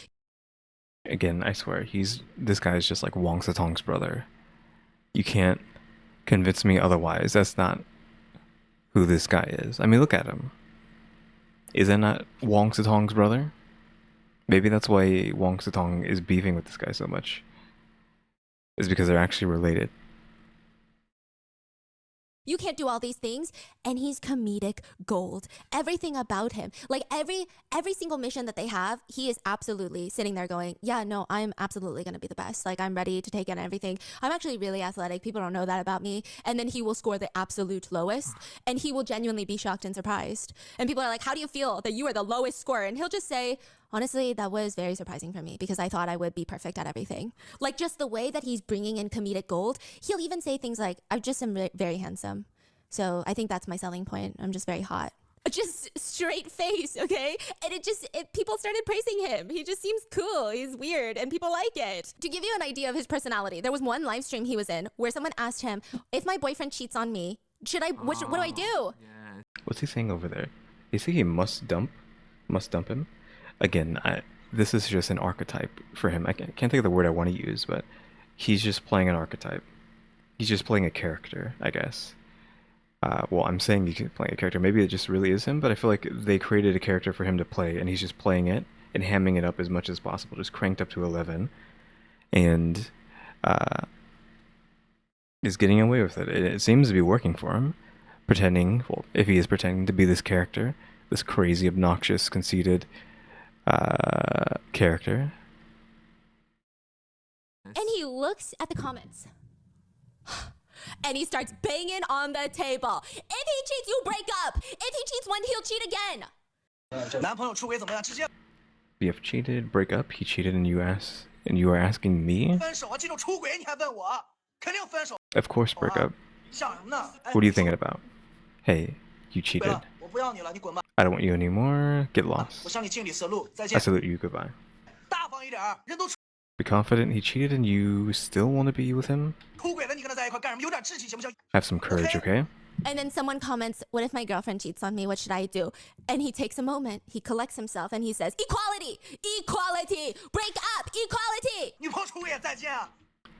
Again, I swear, this guy is just like Wong Satong's brother. You can't convince me otherwise. That's not who this guy is. I mean, look at him. Is that not Wong Satong's brother? Maybe that's why Wong Satong is beefing with this guy so much. Is because they're actually related. You can't do all these things, and he's comedic gold. Everything about him, like every single mission that they have, he is absolutely sitting there going, yeah, no, I'm absolutely going to be the best. Like, I'm ready to take in everything. I'm actually really athletic. People don't know that about me. And then he will score the absolute lowest, and he will genuinely be shocked and surprised. And people are like, how do you feel that you are the lowest scorer? And he'll just say, honestly, that was very surprising for me because I thought I would be perfect at everything. Like, just the way that he's bringing in comedic gold, he'll even say things like, I just am very handsome. So I think that's my selling point. I'm just very hot. Just straight face, okay? And people started praising him. He just seems cool. He's weird and people like it. To give you an idea of his personality, there was one live stream he was in where someone asked him, if my boyfriend cheats on me, what do I do? Yeah. What's he saying over there? Is he must dump him? Again, this is just an archetype for him. I can't think of the word I want to use, but he's just playing an archetype. He's just playing a character, I guess. Well, I'm saying he's playing a character. Maybe it just really is him, but I feel like they created a character for him to play, and he's just playing it and hamming it up as much as possible, just cranked up to 11, and is getting away with it. It seems to be working for him, pretending, well, if he is pretending to be this character, this crazy, obnoxious, conceited character. And he looks at the comments. And he starts banging on the table. If he cheats, you break up. If he cheats one, he'll cheat again. BF cheated, break up, he cheated, and you are asking me? Of course, break up. What are you thinking about? Hey, you cheated. I don't want you anymore. Get lost. I salute you. Goodbye. Be confident. He cheated and you still want to be with him? Have some courage, okay? And then someone comments, what if my girlfriend cheats on me? What should I do? And he takes a moment. He collects himself and he says, equality! Equality! Break up! Equality! 女朋友出轨也再见啊！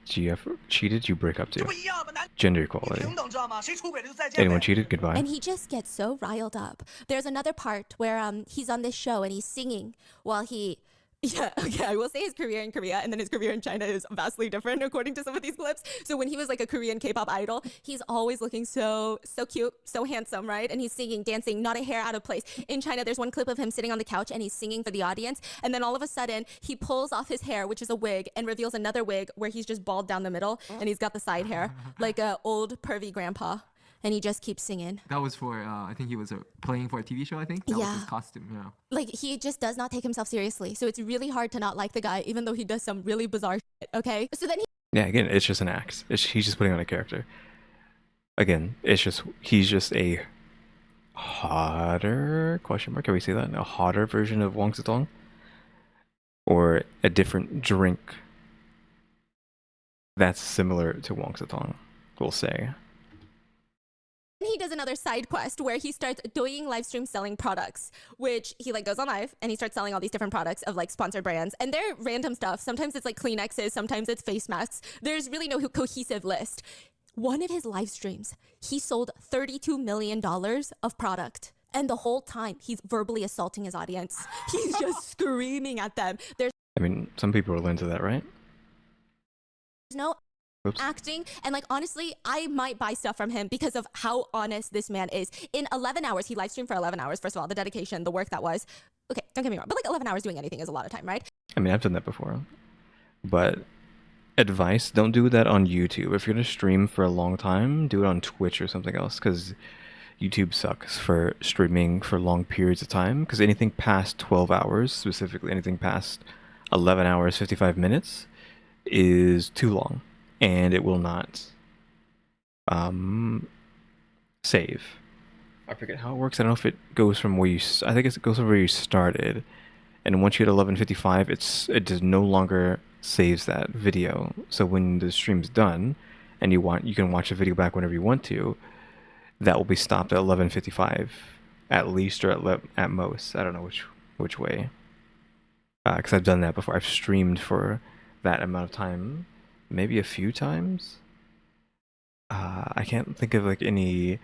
Do you ever cheated? You break up 这 to 不一样吗？男 gender 女 equality. 平等知道吗？谁出轨了就再见呗。 Anyone cheated? Goodbye. And he just gets so riled up. There's another part where he's on this show and he's singing while he... Yeah, okay, I will say his career in Korea and then his career in China is vastly different according to some of these clips. So when he was like a Korean K-pop idol, he's always looking so cute, so handsome, right? And he's singing, dancing, not a hair out of place. In China, there's one clip of him sitting on the couch and he's singing for the audience. And then all of a sudden, he pulls off his hair, which is a wig, and reveals another wig where he's just bald down the middle and he's got the side hair, like a old pervy grandpa. And he just keeps singing. That was for, I think he was playing for a TV show, I think. That was Yeah. his costume, yeah. Like, he just does not take himself seriously. So it's really hard to not like the guy, even though he does some really bizarre shit, okay? So then Yeah, again, it's just an act. He's just putting on a character. Again, he's just a hotter, question mark, can we say that? A hotter version of Wang Zedong? Or a different drink that's similar to Wang Zedong, we'll say. he does another side quest where he starts doing live stream selling products, which he like goes on live and he starts selling all these different products of like sponsored brands, and they're random stuff. Sometimes it's like Kleenexes, sometimes it's face masks. There's really no cohesive list. One of his live streams, he sold $32 million of product. And the whole time he's verbally assaulting his audience. He's just screaming at them. There's I mean, some people are into that, right? no Oops. acting, and like honestly I might buy stuff from him because of how honest this man is. In 11 hours, he live streamed for 11 hours. First of all, the dedication, the work that was. Okay, don't get me wrong, but like 11 hours doing anything is a lot of time, right? I mean, I've done that before. But advice, don't do that on YouTube. If you're gonna stream for a long time, do it on Twitch or something else, because YouTube sucks for streaming for long periods of time, because anything past 12 hours, specifically anything past 11 hours 55 minutes, is too long, and it will not save. I forget how it works. I don't know if it goes from where you I think it goes from where you started, and once you hit 11:55, it just no longer saves that video. So when the stream's done and you can watch the video back whenever you want to, that will be stopped at 11:55 at least, or at most. I don't know which way, because I've done that before. I've streamed for that amount of time, maybe a few times. I can't think of like any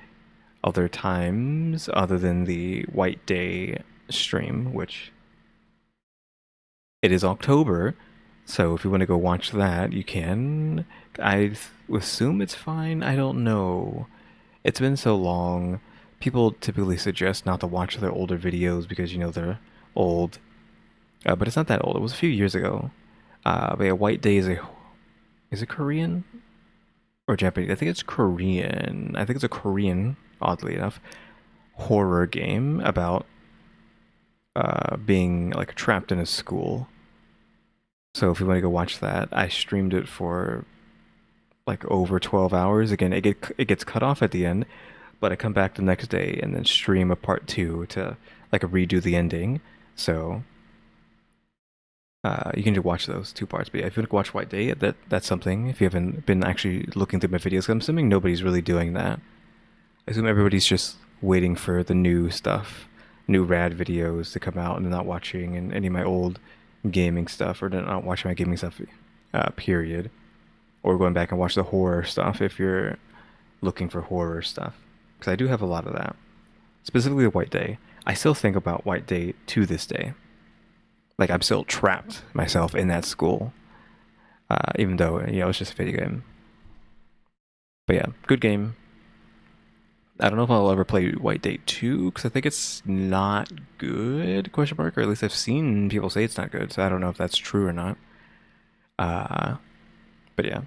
other times other than the White Day stream, which it is October, so if you want to go watch that, you can. I assume it's fine. I don't know. It's been so long. People typically suggest not to watch their older videos because, you know, they're old. But it's not that old. It was a few years ago. But yeah, White Day is it Korean or Japanese? I think it's Korean. I think it's a Korean, oddly enough, horror game about being like trapped in a school. So if you want to go watch that, I streamed it for like over 12 hours. Again, it gets cut off at the end, but I come back the next day and then stream a part 2 to like redo the ending. So you can just watch those 2 parts. But yeah, if you want to watch White Day, that's something. If you haven't been actually looking through my videos, I'm assuming nobody's really doing that. I assume everybody's just waiting for the new stuff, new rad videos to come out, and they're not watching any of my old gaming stuff, or they're not watching my gaming stuff, period. Or going back and watch the horror stuff if you're looking for horror stuff. Because I do have a lot of that. Specifically White Day. I still think about White Day to this day. Like, I'm still trapped myself in that school. Even though, you know, it's just a video game. But yeah, good game. I don't know if I'll ever play White Day 2, because I think it's not good, question mark, or at least I've seen people say it's not good, so I don't know if that's true or not. But yeah.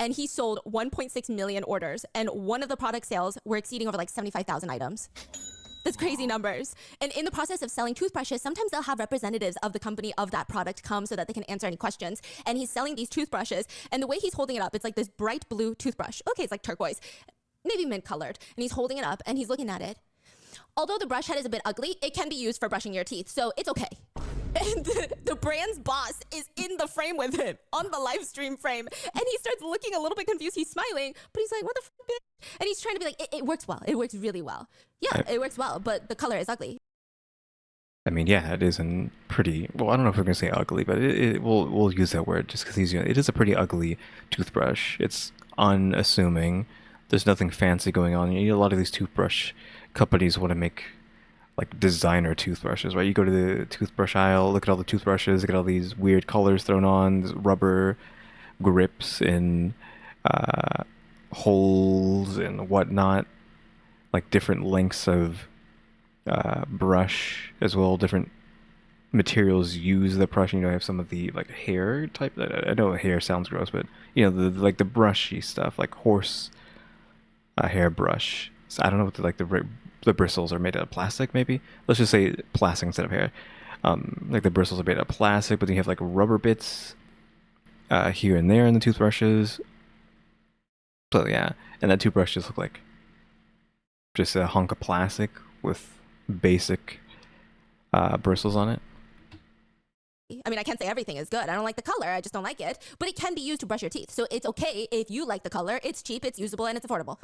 And he sold 1.6 million orders, and one of the product sales were exceeding over like 75,000 items. That's crazy numbers. And in the process of selling toothbrushes, sometimes they'll have representatives of the company of that product come so that they can answer any questions. And he's selling these toothbrushes, and the way he's holding it up, it's like this bright blue toothbrush. Okay, it's like turquoise, maybe mint colored. And he's holding it up and he's looking at it. Although the brush head is a bit ugly, it can be used for brushing your teeth, so it's okay. And the brand's boss is in the frame with him on the live stream frame. And he starts looking a little bit confused. He's smiling, but he's like, what the f, bitch? And he's trying to be like, it works well. It works really well. Yeah, it works well, but the color is ugly. I mean, yeah, it is a pretty. Well, I don't know if we're gonna say ugly, but we'll use that word just because it is a pretty ugly toothbrush. It's unassuming. There's nothing fancy going on. A lot of these toothbrush companies want to make like designer toothbrushes, right? You go to the toothbrush aisle, look at all the toothbrushes, look at all these weird colors thrown on, rubber grips and holes and whatnot, like different lengths of brush as well, different materials use the brush. You have some of the like hair type. I know hair sounds gross, but the brushy stuff, like horse hair brush. So I don't know what the bristles are made out of plastic. Maybe let's just say plastic instead of hair. Like the bristles are made out of plastic, but then you have like rubber bits here and there in the toothbrushes. So yeah, and that toothbrush just look like just a hunk of plastic with basic bristles on it. I mean, I can't say everything is good. I don't like the color. I just don't like it. But it can be used to brush your teeth. So it's okay if you like the color. It's cheap, it's usable, and it's affordable.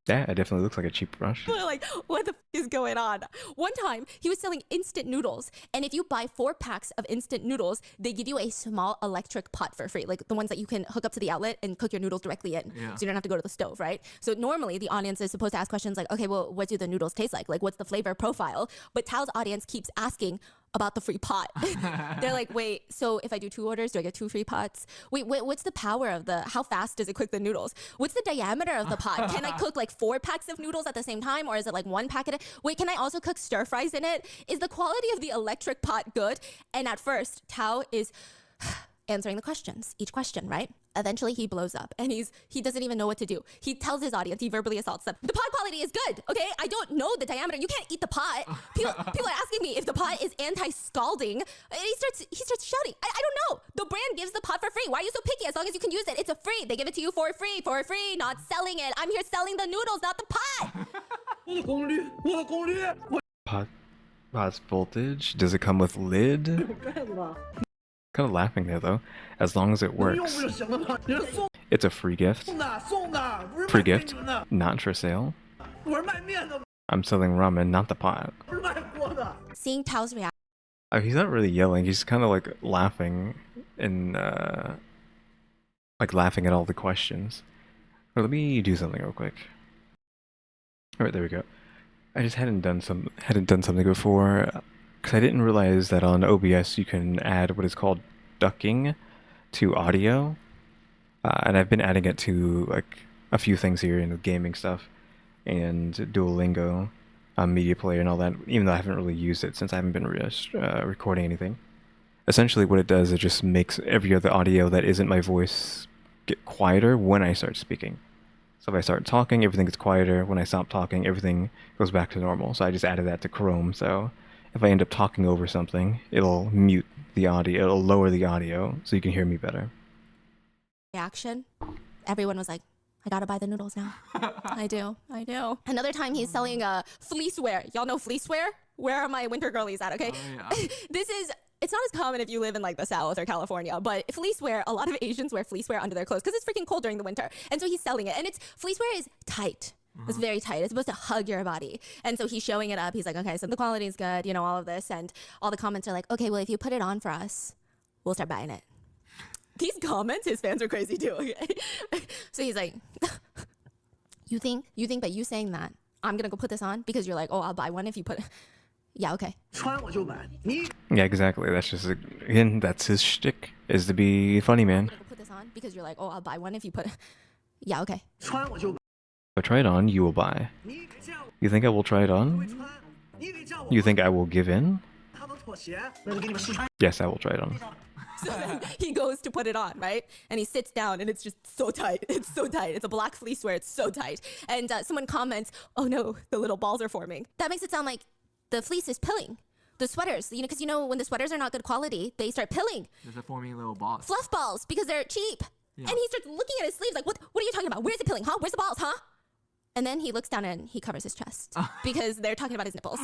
Yeah, it definitely looks like a cheap brush. Like, what the f is going on? One time, he was selling instant noodles. And if you buy 4 packs of instant noodles, they give you a small electric pot for free. Like the ones that you can hook up to the outlet and cook your noodles directly in. Yeah. So you don't have to go to the stove, right? So normally, the audience is supposed to ask questions like, okay, well, what do the noodles taste like? Like, what's the flavor profile? But Tao's audience keeps asking about the free pot. They're like, wait, so if I do 2 orders, do I get 2 free pots? Wait, what's the power of how fast does it cook the noodles? What's the diameter of the pot? Can I cook like 4 packs of noodles at the same time? Or is it like 1 packet? Wait, can I also cook stir fries in it? Is the quality of the electric pot good? And at first, Tao is answering the questions, each question, right? Eventually he blows up and he doesn't even know what to do. He tells his audience, he verbally assaults them. The pot quality is good, okay? I don't know the diameter. You can't eat the pot. People are asking me if the pot is anti-scalding. And he starts shouting. I don't know. The brand gives the pot for free. Why are you so picky? As long as you can use it, it's a free. They give it to you for free, not selling it. I'm here selling the noodles, not the pot. Pot's voltage. Does it come with lid? Kind of laughing there though, as long as it works. It's a free gift. Free gift, not for sale. I'm selling ramen, not the pot. Seeing Tao's reaction. He's not really yelling. He's kind of like laughing and like laughing at all the questions. Or let me do something real quick. All right, there we go. I just hadn't done something before. Because I didn't realize that on OBS you can add what is called ducking to audio, and I've been adding it to like a few things here in the gaming stuff and Duolingo, media player and all that, even though I haven't really used it since I haven't been recording anything. Essentially what it does, it just makes every other audio that isn't my voice get quieter when I start speaking. So if I start talking, everything gets quieter. When I stop talking, everything goes back to normal. So I just added that to Chrome, so if I end up talking over something, it'll mute the audio, it'll lower the audio so you can hear me better. Reaction. Everyone was like, I gotta buy the noodles now. I do. Another time he's selling fleece wear. Y'all know fleece wear? Where are my winter girlies at, okay? Oh, yeah. It's not as common if you live in like the South or California, but fleece wear, a lot of Asians wear fleece wear under their clothes because it's freaking cold during the winter. And so he's selling it. And fleece wear is tight. It's very tight. It's supposed to hug your body. And so he's showing it up. He's like, okay, so the quality is good, all of this. And all the comments are like, okay, well, if you put it on for us, we'll start buying it. These comments, his fans are crazy too. Okay? So he's like, you think by you saying that, I'm going to go put this on because you're like, oh, I'll buy one if you put it. Yeah, okay. Yeah, exactly. That's just, again, that's his shtick, is to be funny, man. I'm going to go put this on because you're like, oh, I'll buy one if you put it. Yeah, okay. If I try it on, you will buy. You think I will try it on? You think I will give in? Yes, I will try it on. So then he goes to put it on, right? And he sits down and it's just so tight. It's so tight. It's a black fleece wear. It's so tight. And someone comments, oh no, the little balls are forming. That makes it sound like the fleece is pilling. The sweaters, because when the sweaters are not good quality, they start pilling. There's a forming little balls. Fluff balls, because they're cheap. Yeah. And he starts looking at his sleeves like, what are you talking about? Where's it pilling, huh? Where's the balls, huh? And then he looks down and he covers his chest because they're talking about his nipples.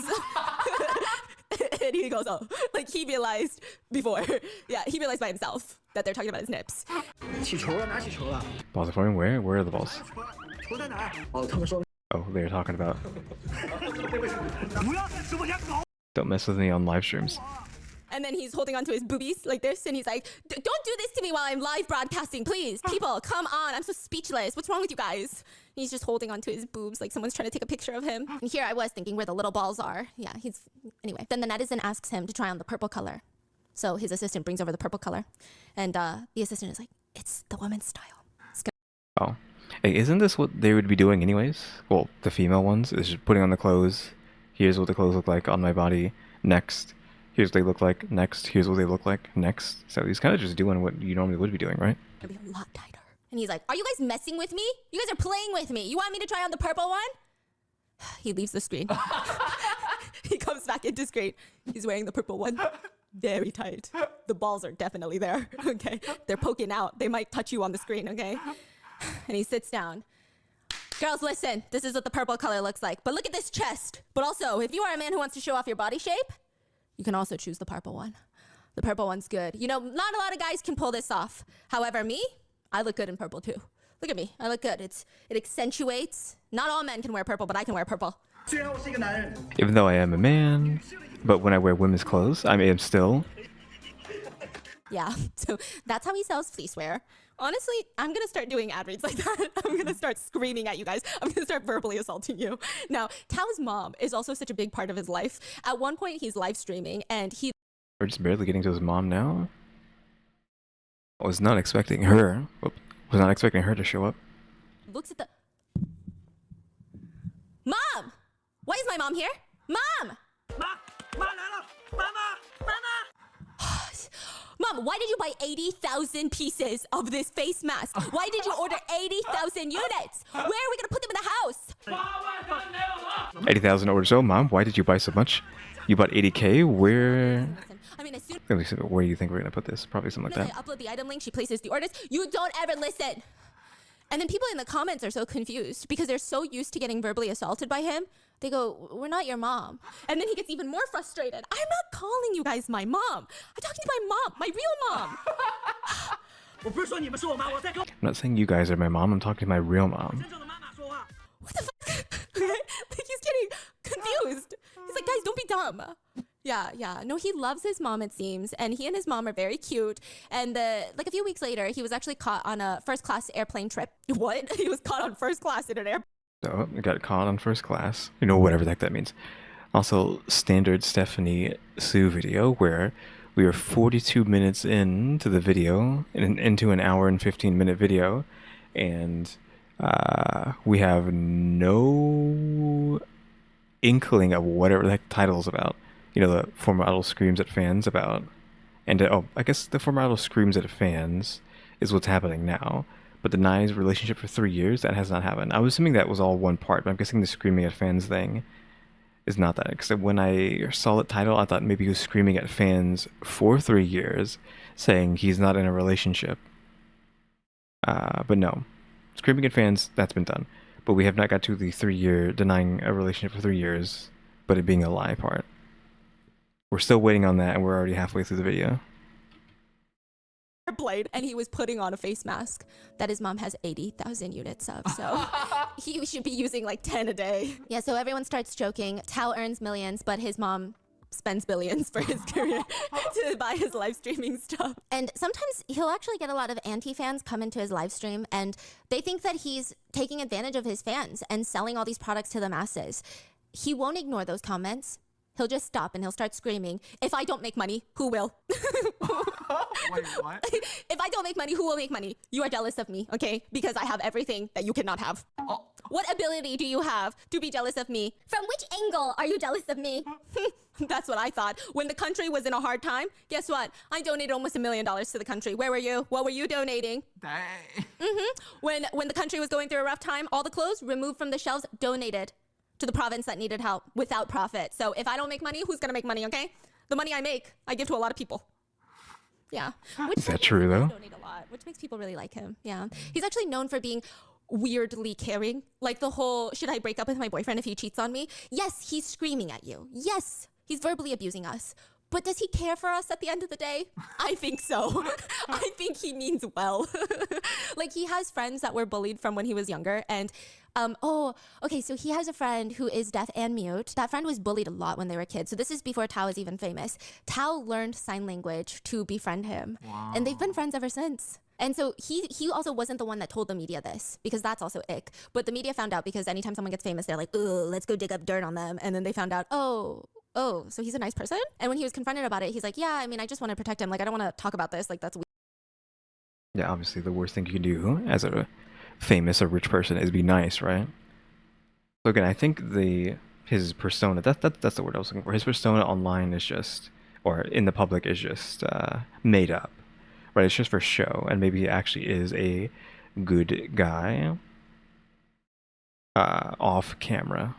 And he goes, oh, like he realized before. Yeah, he realized by himself that they're talking about his nips. 起球了，拿起球了。 Balls are falling where? Where are the balls? 球在哪儿？哦，他们说 Oh, they're talking about 不要在直播间搞。 don't mess with me on live streams. And then he's holding onto his boobies like this, and he's like, "Don't do this to me while I'm live broadcasting, please. People, come on. I'm so speechless. What's wrong with you guys?" He's just holding onto his boobs like someone's trying to take a picture of him. And here I was thinking where the little balls are. Yeah, anyway. Then the netizen asks him to try on the purple color. So his assistant brings over the purple color, and the assistant is like, "It's the woman's style." Oh. Hey, isn't this what they would be doing anyways? Well, the female ones is just putting on the clothes. Here's what the clothes look like on my body. Next. Here's what they look like. Next. Here's what they look like. Next. So he's kind of just doing what you normally would be doing, right? It'll be a lot tighter. And he's like, "Are you guys messing with me? You guys are playing with me. You want me to try on the purple one?" He leaves the screen. He comes back into screen. He's wearing the purple one. Very tight. The balls are definitely there. Okay. They're poking out. They might touch you on the screen. Okay. And he sits down. "Girls, listen. This is what the purple color looks like. But look at this chest. But also, if you are a man who wants to show off your body shape, you can also choose the purple one. The purple one's good. You know, not a lot of guys can pull this off. However, me, I look good in purple too. Look at me. I look good. It accentuates. Not all men can wear purple, but I can wear purple." 虽然我是一个男人， Even though I am a man, but when I wear women's clothes, I am still. Yeah, so that's how he sells fleecewear. Honestly, I'm gonna start doing ad reads like that. I'm gonna start screaming at you guys. I'm gonna start verbally assaulting you. Now, Tao's mom is also such a big part of his life. At one point, he's live streaming and he We're just barely getting to his mom now. I was not expecting her. Was not expecting her to show up. looks at the... Mom! Why is my mom here? Mom! 妈来了，妈妈，妈妈。 Mom, why did you buy 80,000 pieces of this face mask? Why did you order 80,000 units? Where are we gonna put them in the house? 80,000 orders. Oh, Mom, why did you buy so much? You bought 80K? Where? I mean, as soon Where do you think we're gonna put this? Probably something like as that. I upload the item link, she places the orders. You don't ever listen. And then people in the comments are so confused because they're so used to getting verbally assaulted by him. They go, "We're not your mom." And then he gets even more frustrated. "I'm not calling you guys my mom. I'm talking to my mom, my real mom." 我不是说你们是我妈，我在跟 I'm not saying you guys are my mom. I'm talking to my real mom. 真正的妈妈说话。 What the fuck? Like he's getting confused. He's like, "Guys, don't be dumb." Yeah. No, he loves his mom, it seems. And he and his mom are very cute. And like a few weeks later, he was actually caught on a first-class airplane trip. What? He was caught on first class in an airplane. So I got caught on first class. You know, whatever the heck that means. Also, standard Stephanie Sue video where we were 42 minutes into the video, into an hour and 15-minute video, and we have no inkling of whatever the heck the title's about. You know, the former idol screams at fans about, and I guess the former idol screams at fans is what's happening now, but denies relationship for 3 years. That has not happened. I was assuming that was all one part, but I'm guessing the screaming at fans thing is not that. Except when I saw the title, I thought maybe he was screaming at fans for 3 years, saying he's not in a relationship. But no, screaming at fans, that's been done. But we have not got to the 3-year denying a relationship for 3 years, but it being a lie part. We're still waiting on that, and we're already halfway through the video. Blade, and he was putting on a face mask that his mom has 80,000 units of, so he should be using like 10 a day. Yeah, so everyone starts joking. Tao earns millions, but his mom spends billions for his career to buy his live streaming stuff. And sometimes he'll actually get a lot of anti-fans come into his live stream, and they think that he's taking advantage of his fans and selling all these products to the masses. He won't ignore those comments. He'll just stop and he'll start screaming, "If I don't make money, who will?" Wait, what? If I don't make money, who will make money? You are jealous of me, okay? Because I have everything that you cannot have. Oh. What ability do you have to be jealous of me? From which angle are you jealous of me? That's what I thought. When the country was in a hard time, guess what? I donated almost $1 million to the country. Where were you? What were you donating? Dang. When the country was going through a rough time, all the clothes removed from the shelves, donated to the province that needed help without profit. So if I don't make money, who's gonna make money, okay? The money I make, I give to a lot of people. Yeah. Is that true, though? Donate a lot, which makes people really like him. Yeah. He's actually known for being weirdly caring. Like the whole, should I break up with my boyfriend if he cheats on me? Yes, he's screaming at you. Yes, He's verbally abusing us. But does he care for us at the end of the day? I think so. I think he means well. Like, he has friends that were bullied from when he was younger. And, so he has a friend who is deaf and mute. That friend was bullied a lot when they were kids. So this is before Tao was even famous. Tao learned sign language to befriend him. Wow. And they've been friends ever since. And so he also wasn't the one that told the media this, because that's also ick. But the media found out because anytime someone gets famous, they're like, oh, let's go dig up dirt on them. And then they found out, oh, so he's a nice person? And when he was confronted about it, he's like, yeah, I mean, I just want to protect him. Like, I don't want to talk about this. Like, that's weird. Yeah, obviously the worst thing you can do as a famous or rich person is be nice, right? So again, I think his persona, that's the word I was looking for. His persona online is just, or in the public is just made up, right? It's just for show, and maybe he actually is a good guy off camera.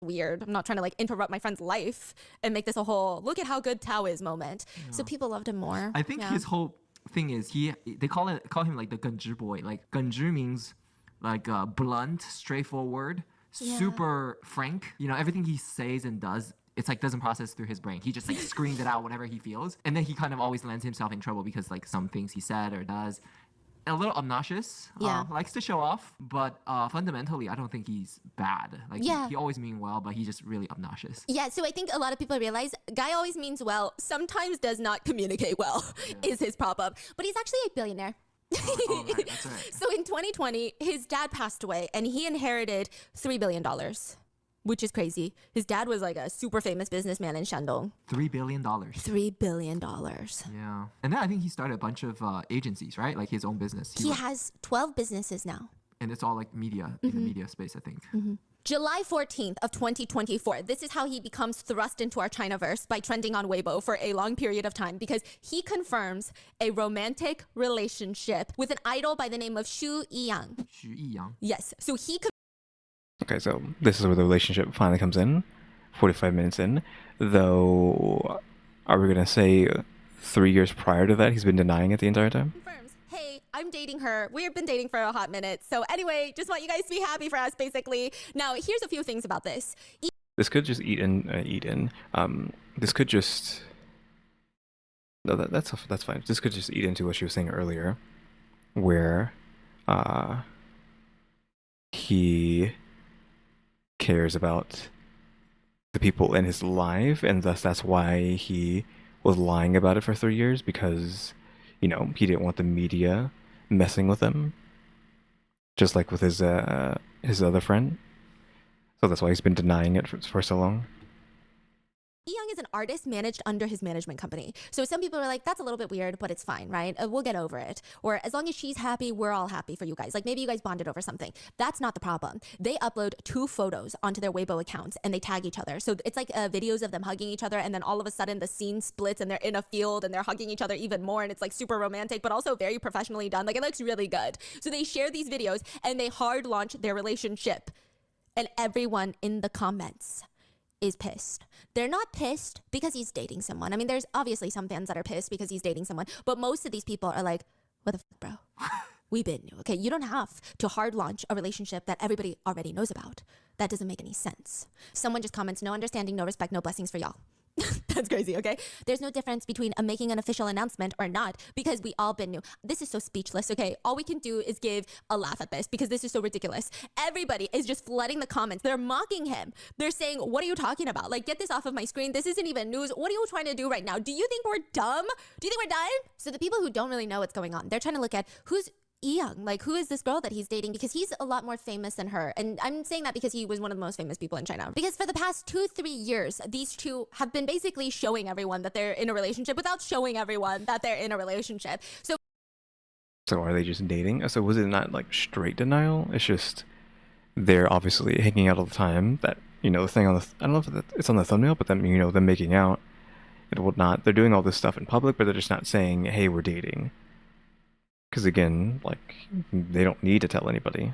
Weird. I'm not trying to like interrupt my friend's life and make this a whole look at how good Tao is moment. Yeah. So people loved him more. I think his whole thing is they call him like the Genji boy. Like Genji means like blunt, straightforward, super frank. You know, everything he says and does, it's like doesn't process through his brain. He just like screams it out whenever he feels, and then he kind of always lands himself in trouble because like some things he said or does. A little obnoxious, likes to show off, but fundamentally, I don't think he's bad. Like, he always mean well, but he's just really obnoxious. Yeah, so I think a lot of people realize guy always means well, sometimes does not communicate well, is his problem. But he's actually a billionaire. Right, that's right. So in 2020, his dad passed away, and he inherited $3 billion. Which is crazy. His dad was like a super famous businessman in Shandong. $3 billion. $3 billion. Yeah. And then I think he started a bunch of agencies, right? Like his own business. He has 12 businesses now. And it's all like media, in the media space, I think. July 14th of 2024. This is how he becomes thrust into our Chinaverse by trending on Weibo for a long period of time, because he confirms a romantic relationship with an idol by the name of Xu Yiyang. Xu Yiyang. Yes. So he Okay, so this is where the relationship finally comes in, 45 minutes in. Though, are we going to say 3 years prior to that, he's been denying it the entire time? confirms, hey, I'm dating her. We've been dating for a hot minute. So anyway, just want you guys to be happy for us, basically. Now, here's a few things about this. This could just this could just... No, that's fine. This could just eat into what she was saying earlier, where he cares about the people in his life, and thus that's why he was lying about it for 3 years, because, you know, he didn't want the media messing with him, just like with his other friend. So that's why he's been denying it for so long. Young is an artist managed under his management company. So some people are like, that's a little bit weird, but it's fine, right? We'll get over it. Or as long as she's happy, we're all happy for you guys. Like maybe you guys bonded over something. That's not the problem. They upload 2 photos onto their Weibo accounts and they tag each other. So it's like videos of them hugging each other, and then all of a sudden the scene splits and they're in a field and they're hugging each other even more, and it's like super romantic, but also very professionally done. Like it looks really good. So they share these videos and they hard launch their relationship. And everyone in the comments is pissed. They're not pissed because he's dating someone. I mean, there's obviously some fans that are pissed because he's dating someone, but most of these people are like, what the fuck, bro? We've been new, okay? You don't have to hard launch a relationship that everybody already knows about. That doesn't make any sense. Someone just comments, no understanding, no respect, no blessings for y'all. That's crazy, okay? There's no difference between making an official announcement or not, because we all been new. This is so speechless, okay? All we can do is give a laugh at this because this is so ridiculous. Everybody is just flooding the comments. They're mocking him. They're saying, what are you talking about? Like, get this off of my screen. This isn't even news. What are you trying to do right now? Do you think we're dumb? Do you think we're dumb? So the people who don't really know what's going on, they're trying to look at who's Young, like who is this girl that he's dating, because he's a lot more famous than her. And I'm saying that because he was one of the most famous people in China. Because for the past 2-3 years, these two have been basically showing everyone that they're in a relationship without showing everyone that they're in a relationship. So are they just dating? So was it not like straight denial? It's just they're obviously hanging out all the time. That, you know, the thing on the, I don't know if it's on the thumbnail, but then, you know, them making out and whatnot. They're doing all this stuff in public, but they're just not saying, hey, we're dating. Because again, like, they don't need to tell anybody.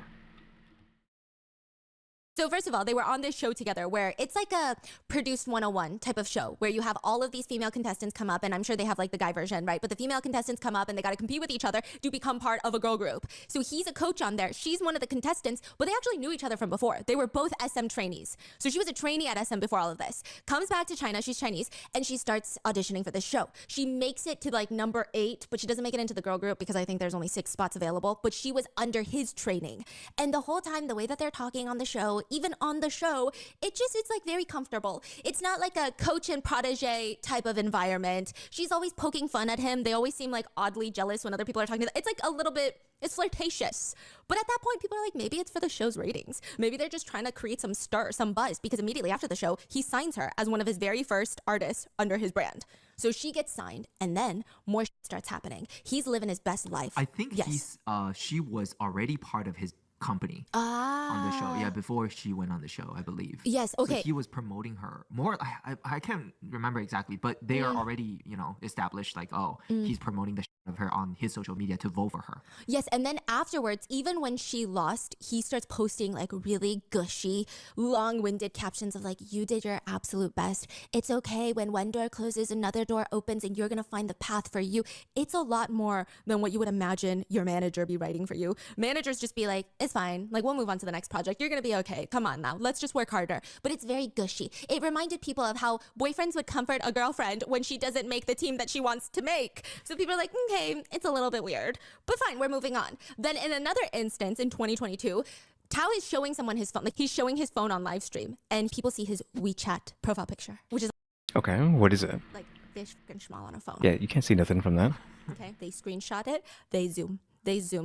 So first of all, they were on this show together where it's like a produced 101 type of show where you have all of these female contestants come up, and I'm sure they have like the guy version, right? But the female contestants come up and they got to compete with each other to become part of a girl group. So he's a coach on there. She's one of the contestants, but they actually knew each other from before. They were both SM trainees. So she was a trainee at SM before all of this. Comes back to China, she's Chinese, and she starts auditioning for this show. She makes it to like number 8, but she doesn't make it into the girl group because I think there's only 6 spots available, but she was under his training. And the whole time, the way that they're talking on the show, even on the show, it's like very comfortable. It's not like a coach and protege type of environment. She's always poking fun at him. They always seem like oddly jealous when other people are talking to them. It's like a little bit, it's flirtatious. But at that point, people are like, maybe it's for the show's ratings. Maybe they're just trying to create some stir, some buzz, because immediately after the show, he signs her as one of his very first artists under his brand. So she gets signed, and then more starts happening. He's living his best life. I think she was already part of his company on the show. Yeah, before she went on the show, I believe. Yes, okay. So he was promoting her more. I can't remember exactly, but they are already, established like, he's promoting the shit of her on his social media to vote for her. Yes, and then afterwards, even when she lost, he starts posting like really gushy, long-winded captions of like, you did your absolute best. It's okay when one door closes, another door opens, and you're gonna find the path for you. It's a lot more than what you would imagine your manager be writing for you. Managers just be like, it's fine. Like, we'll move on to the next project. You're gonna be okay. Come on now. Let's just work harder. But it's very gushy. It reminded people of how boyfriends would comfort a girlfriend when she doesn't make the team that she wants to make. So people are like, okay, it's a little bit weird, but fine, we're moving on. Then in another instance in 2022, Tao is showing someone his phone. Like, he's showing his phone on live stream, and people see his WeChat profile picture, which is Okay, what is it? like this fucking small on a phone. Yeah, you can't see nothing from that. Okay, they screenshot it, they zoom.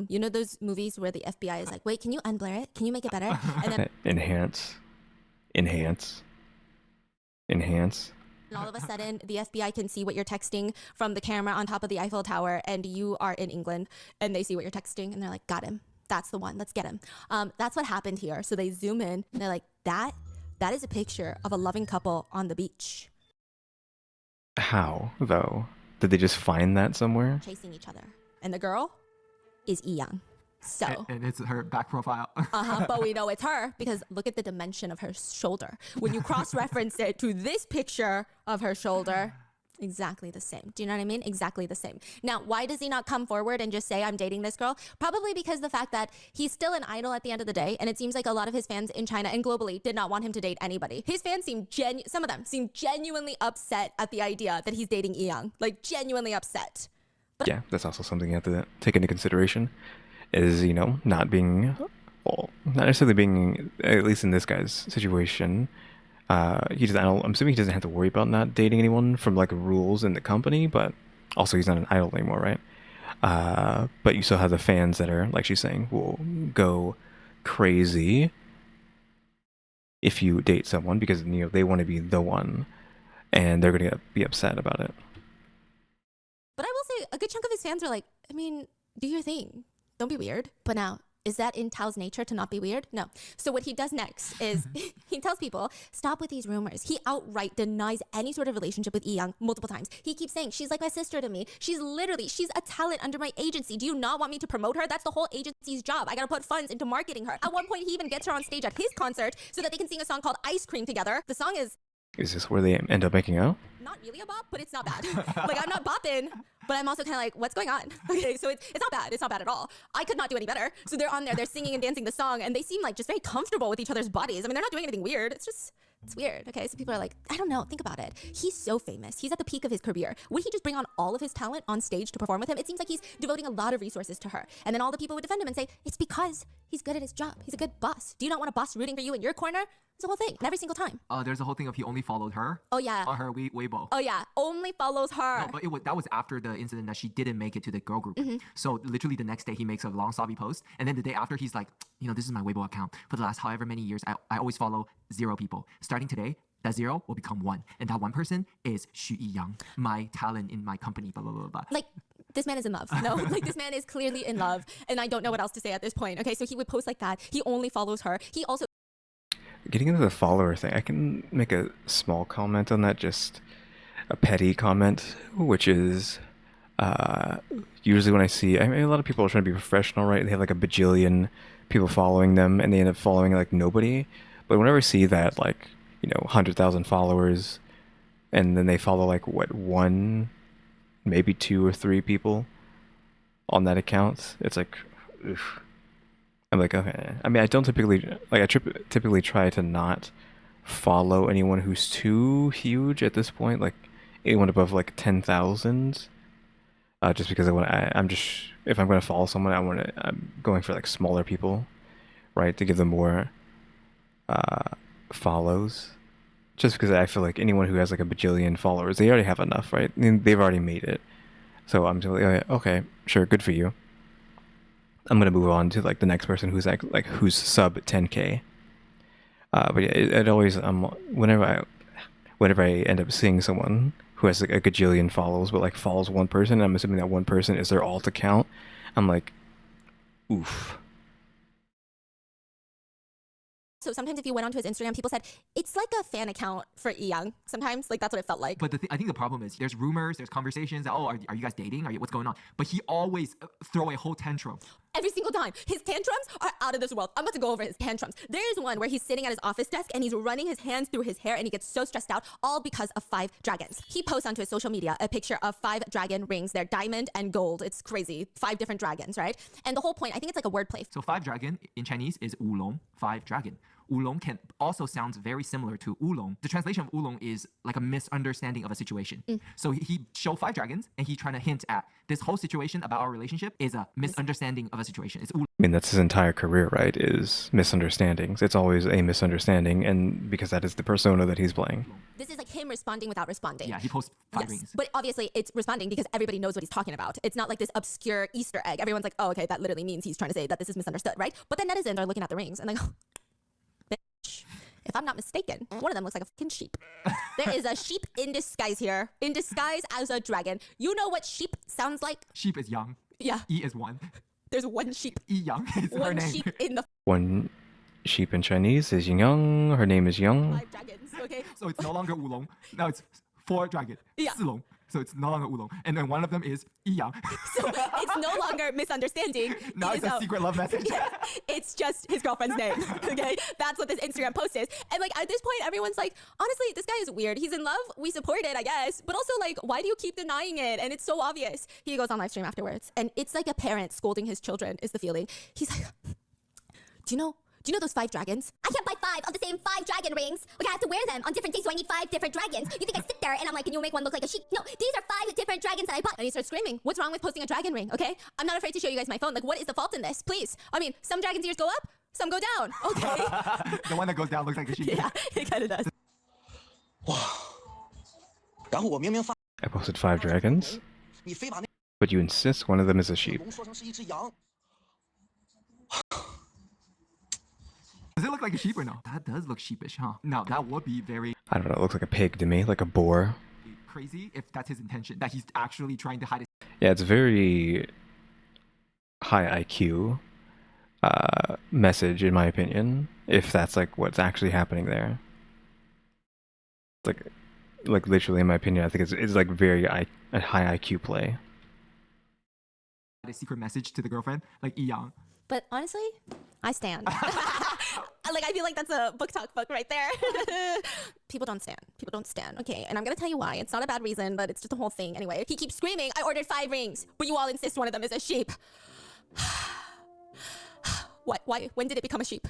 You know those movies where the FBI is like, wait, can you unblur it? Can you make it better? And then Enhance. and all of a sudden, the FBI can see what you're texting from the camera on top of the Eiffel Tower, and you are in England, and they see what you're texting, and they're like, got him. That's the one. Let's get him. That's what happened here. So they zoom in, and they're like, that is a picture of a loving couple on the beach How, though? Did they just find that somewhere? chasing each other. And the girl is Young. So, And it's her back profile. but we know it's her because look at the dimension of her shoulder. When you cross-reference it to this picture of her shoulder, exactly the same. Do you know what I mean? Exactly the same. Now, why does he not come forward and just say, I'm dating this girl? Probably because the fact that he's still an idol at the end of the day, and it seems like a lot of his fans in China and globally did not want him to date anybody. His fans some of them seem genuinely upset at the idea that he's dating Young. Like, genuinely upset. Yeah, that's also something you have to take into consideration. Is, not being, well, not necessarily being, at least in this guy's situation, I'm assuming he doesn't have to worry about not dating anyone from like rules in the company, but also he's not an idol anymore, right? But you still have the fans that are, like she's saying, will go crazy if you date someone because, they want to be the one and they're going to be upset about it. But I will say a good chunk of his fans are like, I mean, do your thing. Don't be weird. But now, is that in Tao's nature to not be weird? No. So what he does next is he tells people, stop with these rumors. He outright denies any sort of relationship with Young multiple times. He keeps saying, she's like my sister to me. She's a talent under my agency. Do you not want me to promote her? That's the whole agency's job. I gotta put funds into marketing her. At one point, he even gets her on stage at his concert so that they can sing a song called Ice Cream together. The song is this where they end up making out? not really a bop, but it's not bad. Like, I'm not bopping, but I'm also kind of like, what's going on? Okay, so it's not bad. It's not bad at all. I could not do any better. So they're on there, they're singing and dancing the song, and they seem like just very comfortable with each other's bodies. I mean, they're not doing anything weird. It's weird. Okay, so people are like, I don't know, think about it. He's so famous. He's at the peak of his career. Would he just bring on all of his talent on stage to perform with him? It seems like he's devoting a lot of resources to her. And then all the people would defend him and say, it's because he's good at his job. He's a good boss. Do you not want a boss rooting for you in your corner? It's a whole thing. And every single time. There's a whole thing of he only followed her. Oh, yeah. On her Weibo. Oh, yeah. Only follows her. No, but that was after the incident that she didn't make it to the girl group. So literally the next day he makes a long sobby post, and then the day after he's like, this is my Weibo account. For the last however many years, I always follow 0 people. Starting today, that 0 will become 1, and that 1 person is Xu Yiyang, my talent in my company. Blah blah blah blah. Like, this man is in love. No, like, this man is clearly in love, and I don't know what else to say at this point. Okay, so he would post like that. He only follows her. He also Getting into the follower thing, I can make a small comment on that, just a petty comment, which is usually when I see, I mean, a lot of people are trying to be professional, right? They have like a bajillion people following them, and they end up following like nobody. But whenever I see that, like, 100,000 followers, and then they follow like what, one, maybe two or three people on that account, it's like, oof. I'm like, okay. I mean, I don't typically like. Typically try to not follow anyone who's too huge at this point, like anyone above like 10,000. Just because I'm just, if I'm gonna follow someone, I'm going for like smaller people, right, to give them more follows. Just because I feel like anyone who has like a bajillion followers, they already have enough, right? I mean, they've already made it. So I'm just like, okay, sure, good for you. I'm gonna move on to like the next person who's like who's sub 10K. But yeah, it always whenever I end up seeing someone who has like a gajillion follows, but like follows one person, and I'm assuming that one person is their alt account, I'm like, oof. So sometimes if you went onto his Instagram, people said it's like a fan account for Young. Sometimes, like, that's what it felt like. But I think the problem is there's rumors, there's conversations that, oh, are you guys dating? What's going on? But he always throw a whole tantrum. Every single time. His tantrums are out of this world. I'm about to go over his tantrums. There is one where he's sitting at his office desk and he's running his hands through his hair and he gets so stressed out, all because of 5 dragons. He posts onto his social media a picture of 5 dragon rings. They're diamond and gold. It's crazy. 5 different dragons, right? And the whole point, I think it's like a wordplay. So 5 dragon in Chinese is Wulong, 5 dragon. Wulong can also sounds very similar to Oolong. The translation of Oolong is like a misunderstanding of a situation. So he showed 5 dragons and he trying to hint at this whole situation about our relationship is a misunderstanding of a situation. It's Oolong. I mean, that's his entire career, right? Is misunderstandings. It's always a misunderstanding, and because that is the persona that he's playing. This is like him responding without responding. Yeah, he posts 5 rings. But obviously it's responding because everybody knows what he's talking about. It's not like this obscure Easter egg. Everyone's like, oh, okay, that literally means he's trying to say that this is misunderstood, right? But then netizens are looking at the rings and like, bitch, if I'm not mistaken, one of them looks like a fucking sheep. There is a sheep in disguise here, in disguise as a dragon. You know what sheep sounds like? Sheep is young. Yeah. E is 1. There's one sheep. E young is her One name. sheep in the One sheep in Chinese is Young. Her name is Young. 5 dragons, okay? So it's no longer Wulong. Now it's 4 dragon. Yeah. Silong. So it's no longer Oolong. And then one of them is Yang. So it's no longer misunderstanding. Now it's a secret love message. It's just his girlfriend's name, okay? That's what this Instagram post is. And like at this point, everyone's like, honestly, this guy is weird. He's in love. We support it, I guess. But also like, why do you keep denying it? And it's so obvious. He goes on live stream afterwards. And it's like a parent scolding his children is the feeling. He's like, do you know those 5 dragons? I can't buy 5 of the same 5 dragon rings. Like, I have to wear them on different days, so I need 5 different dragons. You think I sit there and I'm like, can you make one look like a sheep? No, these are 5 different dragons that I bought. And he starts screaming, what's wrong with posting a dragon ring, okay? I'm not afraid to show you guys my phone. Like, what is the fault in this? Please. I mean, some dragons' ears go up, some go down, okay? The one that goes down looks like a sheep. Yeah, it kind of does. I posted 5 dragons, but you insist one of them is a sheep. Does it look like a sheep or no? That does look sheepish, huh? No, that would be very I don't know, it looks like a pig to me, like a boar. crazy if that's his intention, that he's actually trying to hide his... Yeah, it's very high IQ message, in my opinion, if that's like what's actually happening there. Like literally, in my opinion, I think it's like very a high IQ play. A secret message to the girlfriend, like Yang. But honestly, I stand. Like, I feel like that's a book talk book right there. People don't stand. People don't stand. Okay, and I'm gonna tell you why. It's not a bad reason, but it's just a whole thing. Anyway, he keeps screaming, I ordered 5 rings, but you all insist one of them is a sheep. What? Why? When did it become a sheep?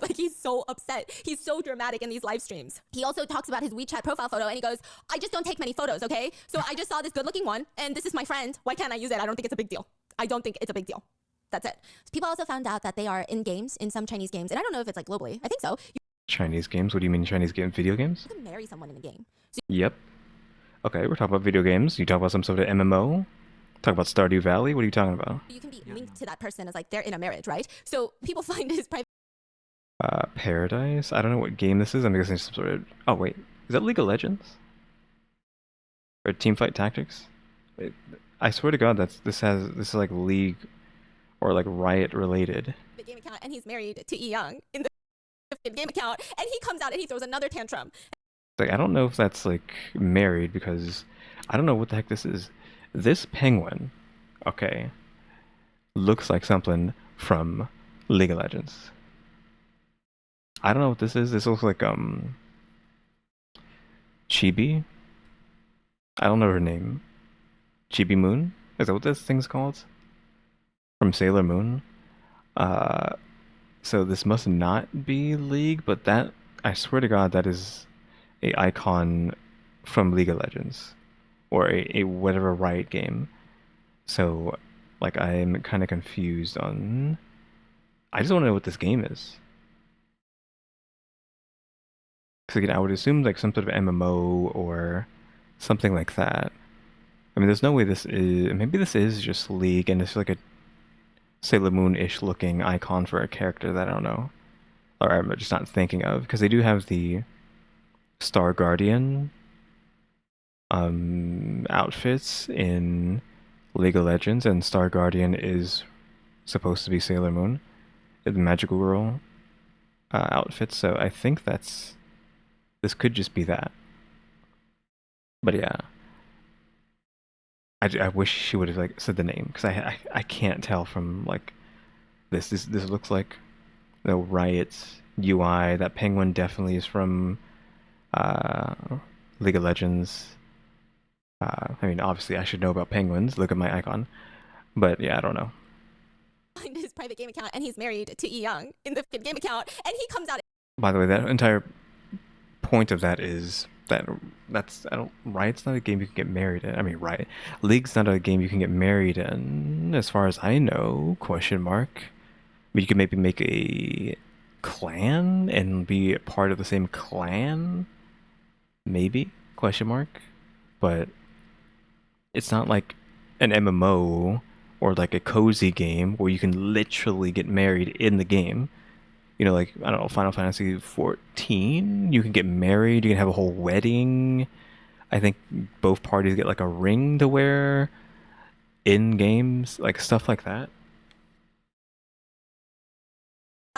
Like, he's so upset. He's so dramatic in these live streams. He also talks about his WeChat profile photo and he goes, I just don't take many photos, okay? So I just saw this good looking one and this is my friend. Why can't I use it? I don't think it's a big deal. I don't think it's a big deal. That's it. People also found out that they are in games, in some Chinese games. And I don't know if it's like globally. I think so. Chinese games? What do you mean Chinese games? Video games? You can marry someone in a game. So Yep. Okay, we're talking about video games. You talk about some sort of MMO? Talk about Stardew Valley? What are you talking about? you can be linked to that person as like they're in a marriage, right? So people find his private Paradise? I don't know what game this is. I'm guessing some sort of... Oh, wait. Is that League of Legends? Or Teamfight Tactics? Wait, I swear to God, this is like League or like Riot related. game account and he's married to E Young in the game account and he comes out and he throws another tantrum. Like, I don't know if that's like married because I don't know what the heck this is. This penguin, okay, looks like something from League of Legends. I don't know what this is. This looks like Chibi. I don't know her name. Chibi Moon? Is that what this thing's called? From Sailor Moon? So this must not be League, but that, I swear to God, that is a icon from League of Legends. Or a whatever Riot game. So, like, I'm kind of confused on... I just want to know what this game is. Because again, I would assume like some sort of MMO or something like that. I mean, there's no way this is... Maybe this is just League and it's like a Sailor Moon-ish looking icon for a character that I don't know. Or I'm just not thinking of. Because they do have the Star Guardian outfits in League of Legends, and Star Guardian is supposed to be Sailor Moon, the Magical Girl outfit. So I think this could just be that. But yeah, I wish she would have like said the name, because I can't tell from like this looks like the Riot UI. That penguin definitely is from League of Legends. I mean, obviously, I should know about penguins. Look at my icon. But yeah, I don't know. His private game account, and he's married to E Young in the game account, and he comes out. By the way, that entire point of that is that's Riot's not a game you can get married in. I mean, League's not a game you can get married in, as far as I know. Question mark. But you could maybe make a clan and be a part of the same clan. Maybe? Question mark. But it's not like an MMO or like a cozy game where you can literally get married in the game. You know, like, I don't know, Final Fantasy 14, you can get married, you can have a whole wedding. I think both parties get like a ring to wear in games, like stuff like that.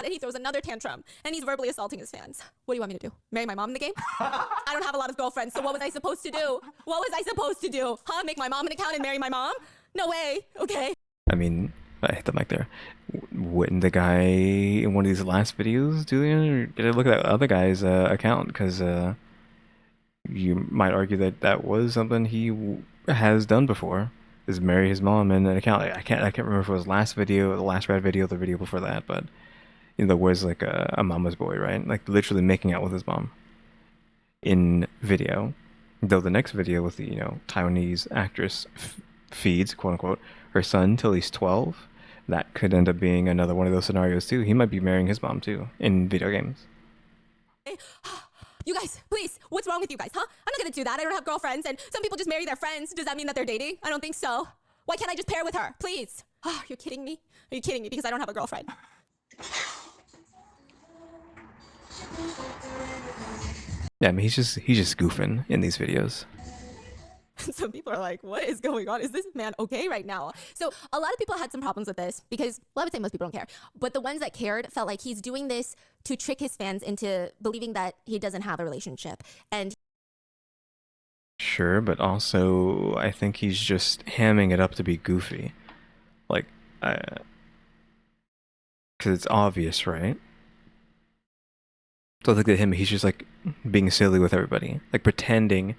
And he throws another tantrum, and he's verbally assaulting his fans. What do you want me to do? Marry my mom in the game? I don't have a lot of girlfriends, so what was I supposed to do? What was I supposed to do? Huh? Make my mom an account and marry my mom? No way. Okay. I mean, I hit the mic there. Wouldn't the guy in one of these last videos do it? Or get a look at that other guy's account? Because you might argue that that was something he has done before. Is marry his mom in an account. I can't remember if it was last video, the last red video, the video before that, but you know, where's like a mama's boy, right? Like literally making out with his mom in video. Though the next video with the, you know, Taiwanese actress feeds, quote unquote, her son till he's 12, that could end up being another one of those scenarios too. He might be marrying his mom too in video games. You guys, please, what's wrong with you guys, huh? I'm not gonna do that. I don't have girlfriends, and some people just marry their friends. Does that mean that they're dating? I don't think so. Why can't I just pair with her? Please. Oh, you're kidding me? Are you kidding me? Because I don't have a girlfriend. Yeah, I mean, he's just goofing in these videos. Some people are like, what is going on? Is this man okay right now? So a lot of people had some problems with this because, well, I would say most people don't care. But the ones that cared felt like he's doing this to trick his fans into believing that he doesn't have a relationship. And sure, but also I think he's just hamming it up to be goofy. Like, because it's obvious, right? So I think that he's just like being silly with everybody. Like pretending.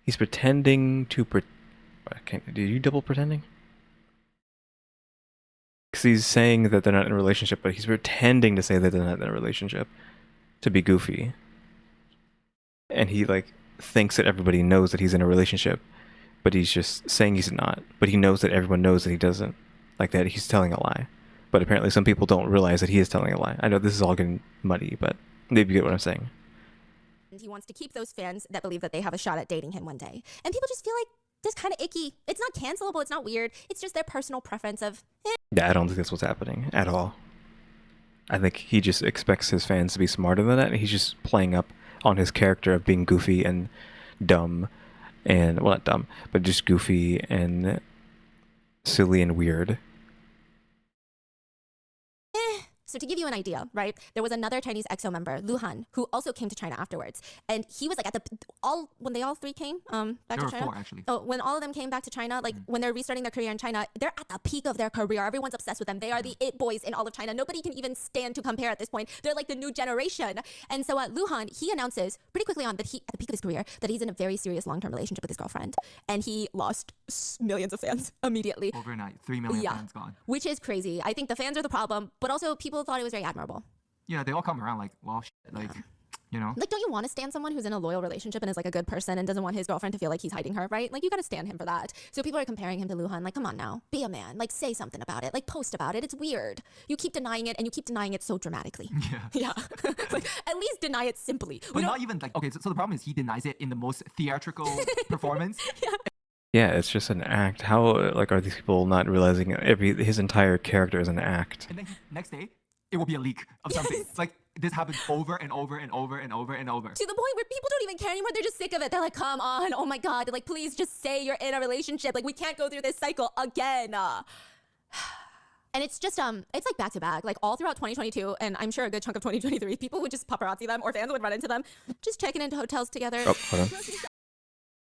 He's pretending to did you double pretending? Because he's saying that they're not in a relationship, but he's pretending to say that they're not in a relationship to be goofy. And he like thinks that everybody knows that he's in a relationship, but he's just saying he's not. But he knows that everyone knows that he doesn't. Like that he's telling a lie. But apparently some people don't realize that he is telling a lie. I know this is all getting muddy, but maybe you get what I'm saying. he wants to keep those fans that believe that they have a shot at dating him one day. And people just feel like this kind of icky. It's not cancelable. It's not weird. It's just their personal preference of, Yeah, I don't think that's what's happening at all. I think he just expects his fans to be smarter than that. And he's just playing up on his character of being goofy and dumb. And, well, not dumb, but just goofy and silly and weird. So to give you an idea, right, there was another Chinese EXO member, Luhan, who also came to China afterwards. And he was like when they all three came back There to were China. 4 actually. Oh, when all of them came back to China, like when they're restarting their career in China, they're at the peak of their career. Everyone's obsessed with them. They are the it boys in all of China. Nobody can even stand to compare at this point. They're like the new generation. And so Luhan, he announces pretty quickly on that he, at the peak of his career, that he's in a very serious long-term relationship with his girlfriend. And he lost millions of fans immediately. Overnight, 3 million fans gone. Which is crazy. I think the fans are the problem, but also people thought it was very admirable. Yeah, they all come around like, well, shit, like, you know. Like, don't you want to stand someone who's in a loyal relationship and is like a good person and doesn't want his girlfriend to feel like he's hiding her, right? Like, you got to stand him for that. So people are comparing him to Luhan. Like, come on now, be a man. Like, say something about it. Like, post about it. It's weird. You keep denying it, and you keep denying it so dramatically. Yeah. Like, at least deny it simply. But not even like, okay, so the problem is he denies it in the most theatrical performance. Yeah, it's just an act. How like are these people not realizing his entire character is an act? And then next day, it will be a leak of something. It's like this happens over and over and over and over and over. To the point where people don't even care anymore. They're just sick of it. They're like, come on. Oh my God. They're like, please just say you're in a relationship. Like, we can't go through this cycle again. And it's just, it's like back to back, like all throughout 2022, and I'm sure a good chunk of 2023, people would just paparazzi them or fans would run into them, just checking into hotels together. Oh, hold on.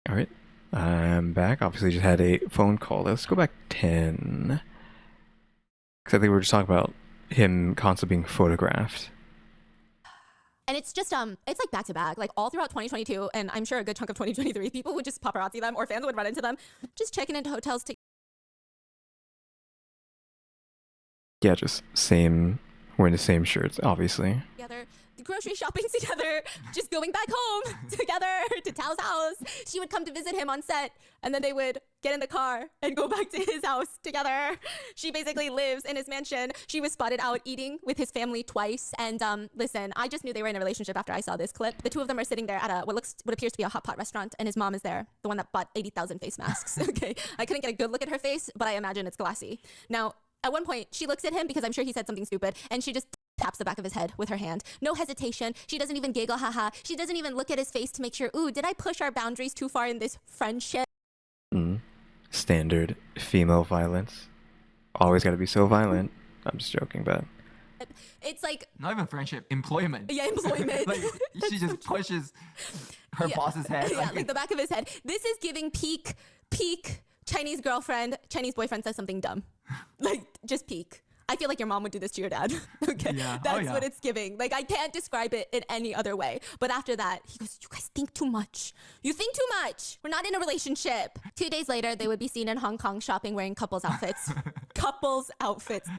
All right. I'm back. Obviously, just had a phone call. Let's go back 10. Because I think we were just talking about him constantly being photographed. And it's just, it's like back to back, like all throughout 2022, and I'm sure a good chunk of 2023, people would just paparazzi them or fans would run into them, just checking into hotels together. Yeah, just same. Wearing the same shirts, obviously. Grocery shopping together, just going back home together to Tao's house. She would come to visit him on set, and then they would get in the car and go back to his house together. She basically lives in his mansion. She was spotted out eating with his family twice. And listen, I just knew they were in a relationship after I saw this clip. The two of them are sitting there at what appears to be a hot pot restaurant, and his mom is there, the one that bought 80,000 face masks. Okay, I couldn't get a good look at her face, but I imagine it's glassy. Now, at one point, she looks at him because I'm sure he said something stupid, and she just taps the back of his head with her hand. No hesitation. She doesn't even giggle, haha. She doesn't even look at his face to make sure, ooh, did I push our boundaries too far in this friendship? Standard female violence. Always got to be so violent. I'm just joking, but it's like not even friendship, employment. Yeah, employment. Like she just pushes her boss's head. Yeah, like the back of his head. This is giving peak Chinese girlfriend, Chinese boyfriend says something dumb. Like just peak. I feel like your mom would do this to your dad. Okay, yeah. That's what it's giving. Like I can't describe it in any other way. But after that, he goes, "You guys think too much. You think too much. We're not in a relationship." 2 days later, they would be seen in Hong Kong shopping wearing couples outfits. Couples outfits.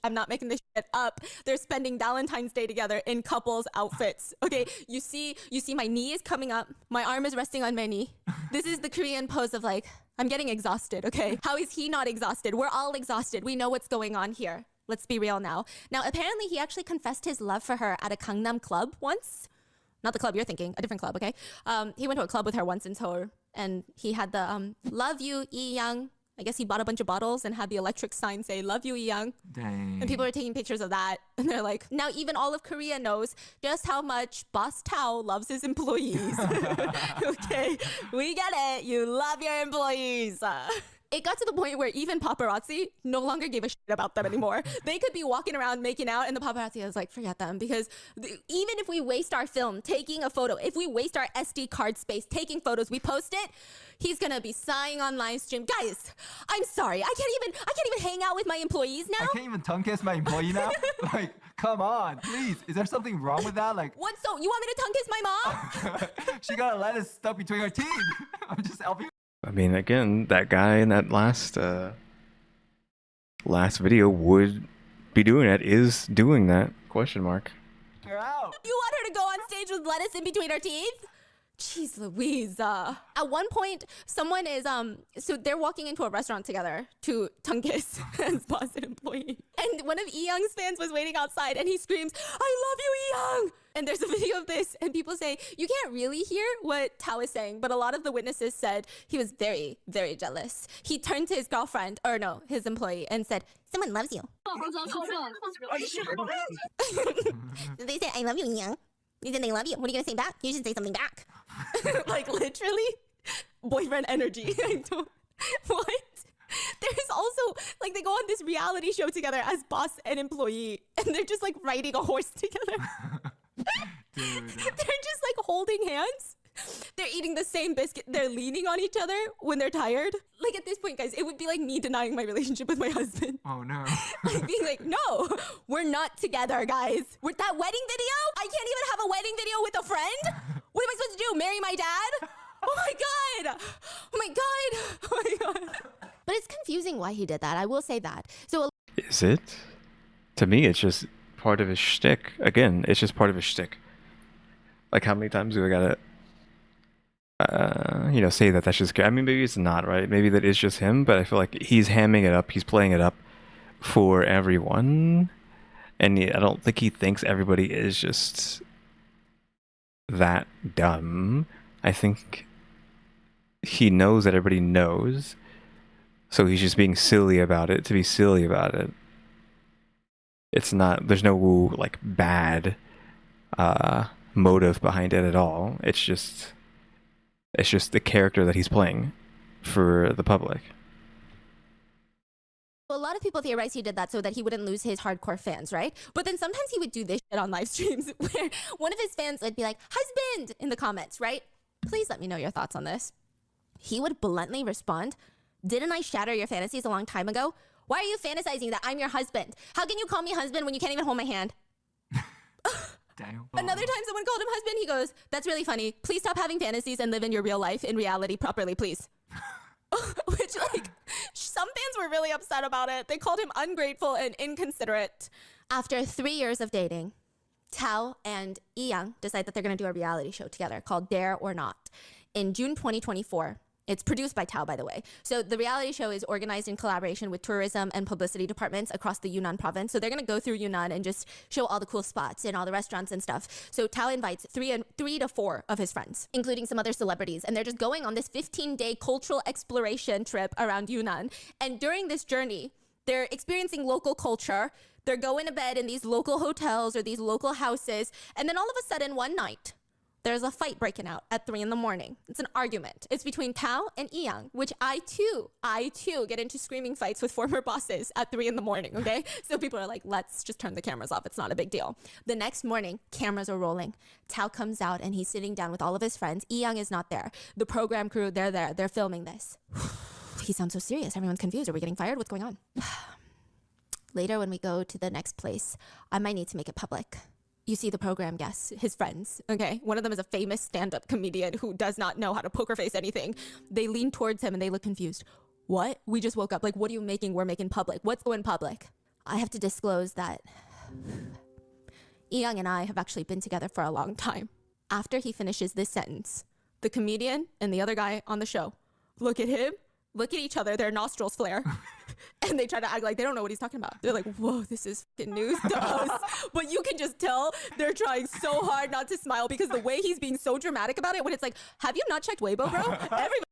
I'm not making this shit up. They're spending Valentine's Day together in couples outfits. Okay, you see my knee is coming up. My arm is resting on my knee. This is the Korean pose of like, I'm getting exhausted, okay? How is he not exhausted? We're all exhausted. We know what's going on here. Let's be real now. Now, apparently he actually confessed his love for her at a Gangnam club once. Not the club you're thinking, a different club, okay? He went to a club with her once in Seoul, and he had the love you, Lee Young. I guess he bought a bunch of bottles and had the electric sign say, "Love you, Lee Young." Dang. And people are taking pictures of that. And they're like, now even all of Korea knows just how much Boss Tao loves his employees. Okay, we get it. You love your employees. It got to the point where even paparazzi no longer gave a shit about them anymore. They could be walking around making out, and the paparazzi was like, forget them. Because even if we waste our film taking a photo, if we waste our SD card space taking photos, we post it, he's gonna be sighing on live stream. Guys, I'm sorry. I can't even hang out with my employees now. I can't even tongue kiss my employee now. Like, come on, please. Is there something wrong with that? Like, what? So you want me to tongue kiss my mom? She got a lettuce stuck between her teeth. I'm just helping. I mean, again, that guy in that last video would be doing that, is doing that, question mark. You're out. You want her to go on stage with lettuce in between her teeth? Jeez Louise. At one point, someone is, so they're walking into a restaurant together to tongue kiss as boss and employee. And one of Lee Young's fans was waiting outside and he screams, "I love you, Lee Young!" And there's a video of this and people say, you can't really hear what Tao is saying, but a lot of the witnesses said he was very, very jealous. He turned to his girlfriend, or no, his employee, and said, "Someone loves you." They say, "I love you, Lee Young." They said they love you. What are you gonna say back? You should say something back. Like literally, boyfriend energy. I don't. What? There's also, like, they go on this reality show together as boss and employee, and they're just like riding a horse together. Dude. They're just like holding hands. They're eating the same biscuit. They're leaning on each other when they're tired. Like, at this point, guys, it would be like me denying my relationship with my husband. Oh no. Like, being like, no, we're not together, guys. With that wedding video, I can't even have a wedding video with a friend. What am I supposed to do? Marry my dad? Oh my god. Oh my god. Oh my god. But it's confusing why he did that. I will say that. So Is it? To me, it's just part of his shtick. Again, it's just part of his shtick. Like, how many times do I gotta, say that that's just good? I mean, maybe it's not, right? Maybe that is just him, but I feel like he's hamming it up. He's playing it up for everyone. And I don't think he thinks everybody is just that dumb. I think he knows that everybody knows. So he's just being silly about it to be silly about it. It's not, there's no, like, bad motive behind it at all. It's just the character that he's playing for the public. a lot of people theorize he did that so that he wouldn't lose his hardcore fans, right? But then sometimes he would do this shit on live streams where one of his fans would be like, husband, in the comments, right? Please let me know your thoughts on this. He would bluntly respond, didn't I shatter your fantasies a long time ago? Why are you fantasizing that I'm your husband? How can you call me husband when you can't even hold my hand? Damn. Another time someone called him husband, he goes, that's really funny. Please stop having fantasies and live in your real life in reality properly, please. Which, like, some fans were really upset about it. They called him ungrateful and inconsiderate. After 3 years of dating, Tao and Young decide that they're going to do a reality show together called Dare or Not in June 2024. It's produced by Tao, by the way. So the reality show is organized in collaboration with tourism and publicity departments across the Yunnan province. So they're going to go through Yunnan and just show all the cool spots and all the restaurants and stuff. So Tao invites three to four of his friends, including some other celebrities. And they're just going on this 15-day cultural exploration trip around Yunnan. And during this journey, they're experiencing local culture. They're going to bed in these local hotels or these local houses. And then all of a sudden, one night, there's a fight breaking out at 3 a.m. It's an argument. It's between Tao and Young, which I too get into screaming fights with former bosses at 3 a.m, okay? So people are like, let's just turn the cameras off. It's not a big deal. The next morning, cameras are rolling. Tao comes out and he's sitting down with all of his friends. Young is not there. The program crew, they're there. They're filming this. He sounds so serious. Everyone's confused. Are we getting fired? What's going on? Later, when we go to the next place, I might need to make it public. You see the program guests, his friends, okay? One of them is a famous stand-up comedian who does not know how to poker face anything. They lean towards him and they look confused. What? We just woke up. Like, what are you making? We're making public. What's going public? I have to disclose that Young and I have actually been together for a long time. After he finishes this sentence, the comedian and the other guy on the show look at him, look at each other, their nostrils flare, and they try to act like they don't know what he's talking about. They're like, whoa, this is fucking news to us. But you can just tell they're trying so hard not to smile because the way he's being so dramatic about it, when it's like, have you not checked Weibo, bro? Everybody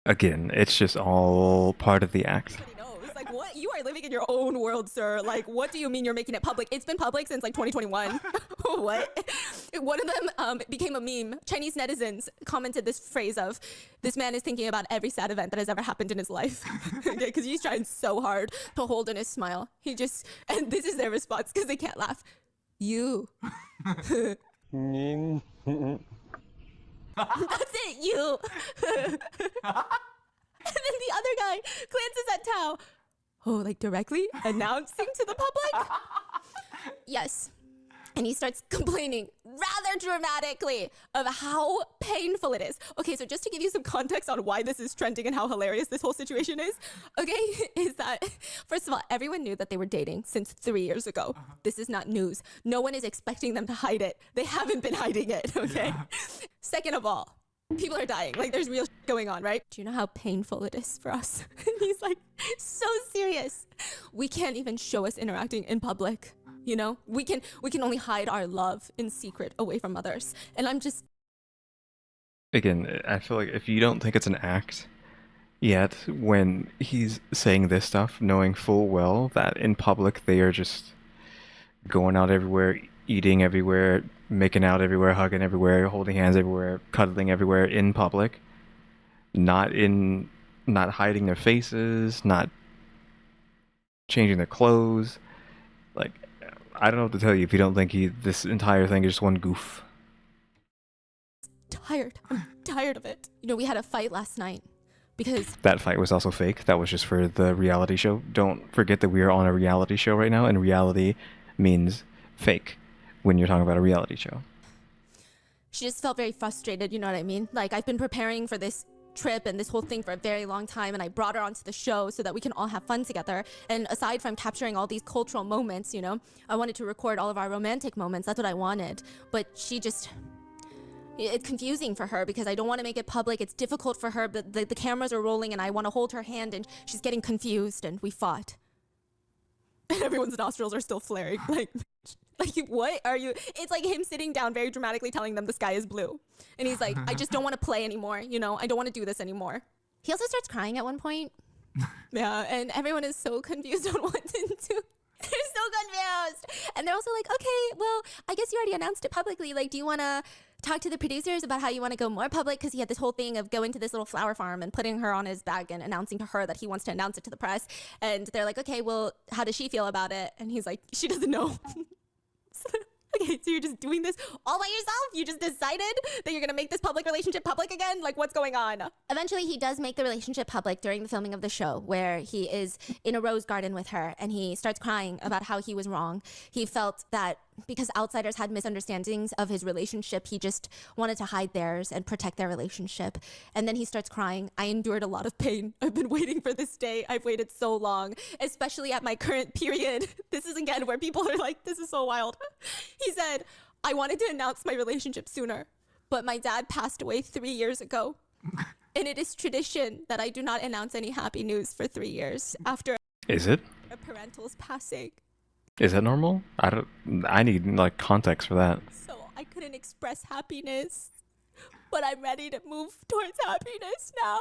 Again, it's just all part of the act. knows. Like, what? You are living in your own world, sir. Like, what do you mean you're making it public? It's been public since like 2021. What? One of them became a meme. Chinese netizens commented this phrase of, this man is thinking about every sad event that has ever happened in his life. Okay, because he's trying so hard to hold in his smile. And this is their response because they can't laugh. You. That's it, you. And then the other guy glances at Tao. Oh, like directly announcing to the public? Yes. And he starts complaining rather dramatically of how painful it is. Okay, so just to give you some context on why this is trending and how hilarious this whole situation is, okay, is that, first of all, everyone knew that they were dating since 3 years ago. This is not news. No one is expecting them to hide it. They haven't been hiding it, okay? Second of all, people are dying. Like, there's real shit going on, right? Do you know how painful it is for us? And he's like, so serious. We can't even show us interacting in public. You know, we can only hide our love in secret away from others. And I'm just... Again, I feel like if you don't think it's an act yet, when he's saying this stuff, knowing full well that in public they are just going out everywhere, eating everywhere, making out everywhere, hugging everywhere, holding hands everywhere, cuddling everywhere in public, not hiding their faces, not changing their clothes. Like, I don't know what to tell you if you don't think this entire thing is just one goof. Tired. I'm tired of it. You know, we had a fight last night because That fight was also fake. That was just for the reality show. Don't forget that we are on a reality show right now, and reality means fake when you're talking about a reality show. she just felt very frustrated, you know what I mean? Like, I've been preparing for this trip and this whole thing for a very long time, and I brought her onto the show so that we can all have fun together. And aside from capturing all these cultural moments, you know, I wanted to record all of our romantic moments. That's what I wanted. But she just... It's confusing for her because I don't want to make it public. It's difficult for her, but the cameras are rolling and I want to hold her hand and she's getting confused, and we fought. And everyone's nostrils are still flaring. Like, what are you? It's like him sitting down very dramatically telling them the sky is blue. And he's like, I just don't want to play anymore. You know, I don't want to do this anymore. He also starts crying at one point. Yeah, and everyone is so confused on what to do. They're so confused. And they're also like, okay, well, I guess you already announced it publicly. Like, do you want to talk to the producers about how you want to go more public? Because he had this whole thing of going to this little flower farm and putting her on his bag and announcing to her that he wants to announce it to the press. And they're like, okay, well, how does she feel about it? And he's like, she doesn't know. Okay, so you're just doing this all by yourself? You just decided that you're gonna make this public relationship public again? Like, what's going on? Eventually, he does make the relationship public during the filming of the show, where he is in a rose garden with her and he starts crying about how he was wrong. He felt that because outsiders had misunderstandings of his relationship, he just wanted to hide theirs and protect their relationship. And then he starts crying. I endured a lot of pain. I've been waiting for this day. I've waited so long, especially at my current period. This is again where people are like, this is so wild. He said, I wanted to announce my relationship sooner, but my dad passed away 3 years ago. And it is tradition that I do not announce any happy news for 3 years after Is it? a parental's passing. Is that normal? I need like context for that. So I couldn't express happiness, but I'm ready to move towards happiness now.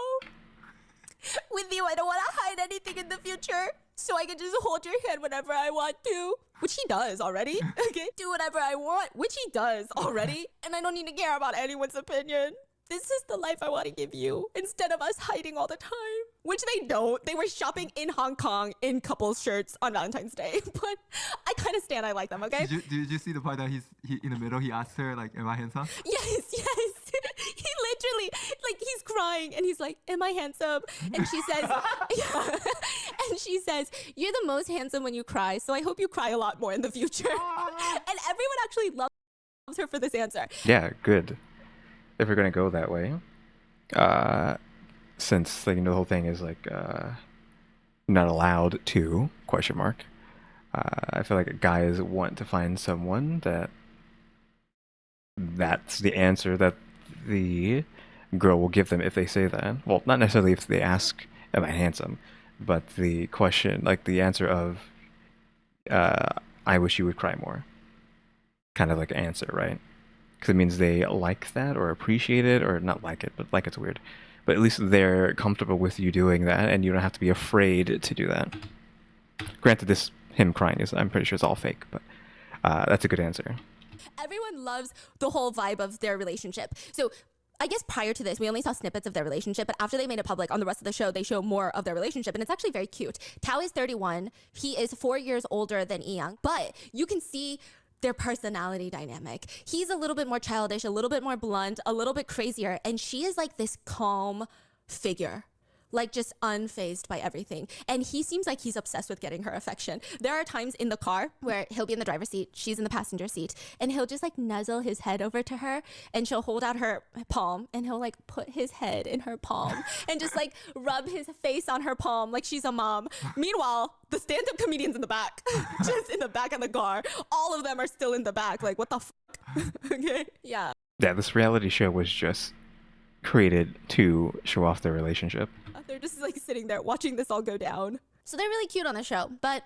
With you, I don't want to hide anything in the future, so I can just hold your hand whenever I want to, which he does already. Okay, do whatever I want, which he does already, and I don't need to care about anyone's opinion. This is the life I want to give you, instead of us hiding all the time. Which they don't. They were shopping in Hong Kong in couples shirts on Valentine's Day. But I kind of stand I like them, okay? Did you see the part that he in the middle, he asked her, like, am I handsome? Yes. He literally, like, he's crying and he's like, am I handsome? And she says, yeah. And she says, you're the most handsome when you cry, so I hope you cry a lot more in the future. And everyone actually loves her for this answer. Yeah, good. If we're gonna go that way, since like, you know, the whole thing is like not allowed to ? I feel like guys want to find someone that's the answer that the girl will give them if they say that. Well, not necessarily if they ask, am I handsome, but the question, like the answer of I wish you would cry more, kind of like answer, right? Because it means they like that or appreciate it, or not like it, but like it's weird. But at least they're comfortable with you doing that, and you don't have to be afraid to do that. Granted, him crying is, I'm pretty sure it's all fake, but that's a good answer. Everyone loves the whole vibe of their relationship. So I guess prior to this, we only saw snippets of their relationship, but after they made it public on the rest of the show, they show more of their relationship, and it's actually very cute. Tao is 31. He is 4 years older than Eyoung, but you can see their personality dynamic. He's a little bit more childish, a little bit more blunt, a little bit crazier, and she is like this calm figure, like just unfazed by everything. And he seems like he's obsessed with getting her affection. There are times in the car where he'll be in the driver's seat, she's in the passenger seat, and he'll just like nuzzle his head over to her, and she'll hold out her palm, and he'll like put his head in her palm and just like rub his face on her palm like she's a mom. Meanwhile, the stand-up comedians in the back, just in the back of the car, all of them are still in the back, like, what the fuck? Okay, yeah. Yeah, this reality show was just created to show off their relationship. They're just like sitting there watching this all go down. So they're really cute on the show, but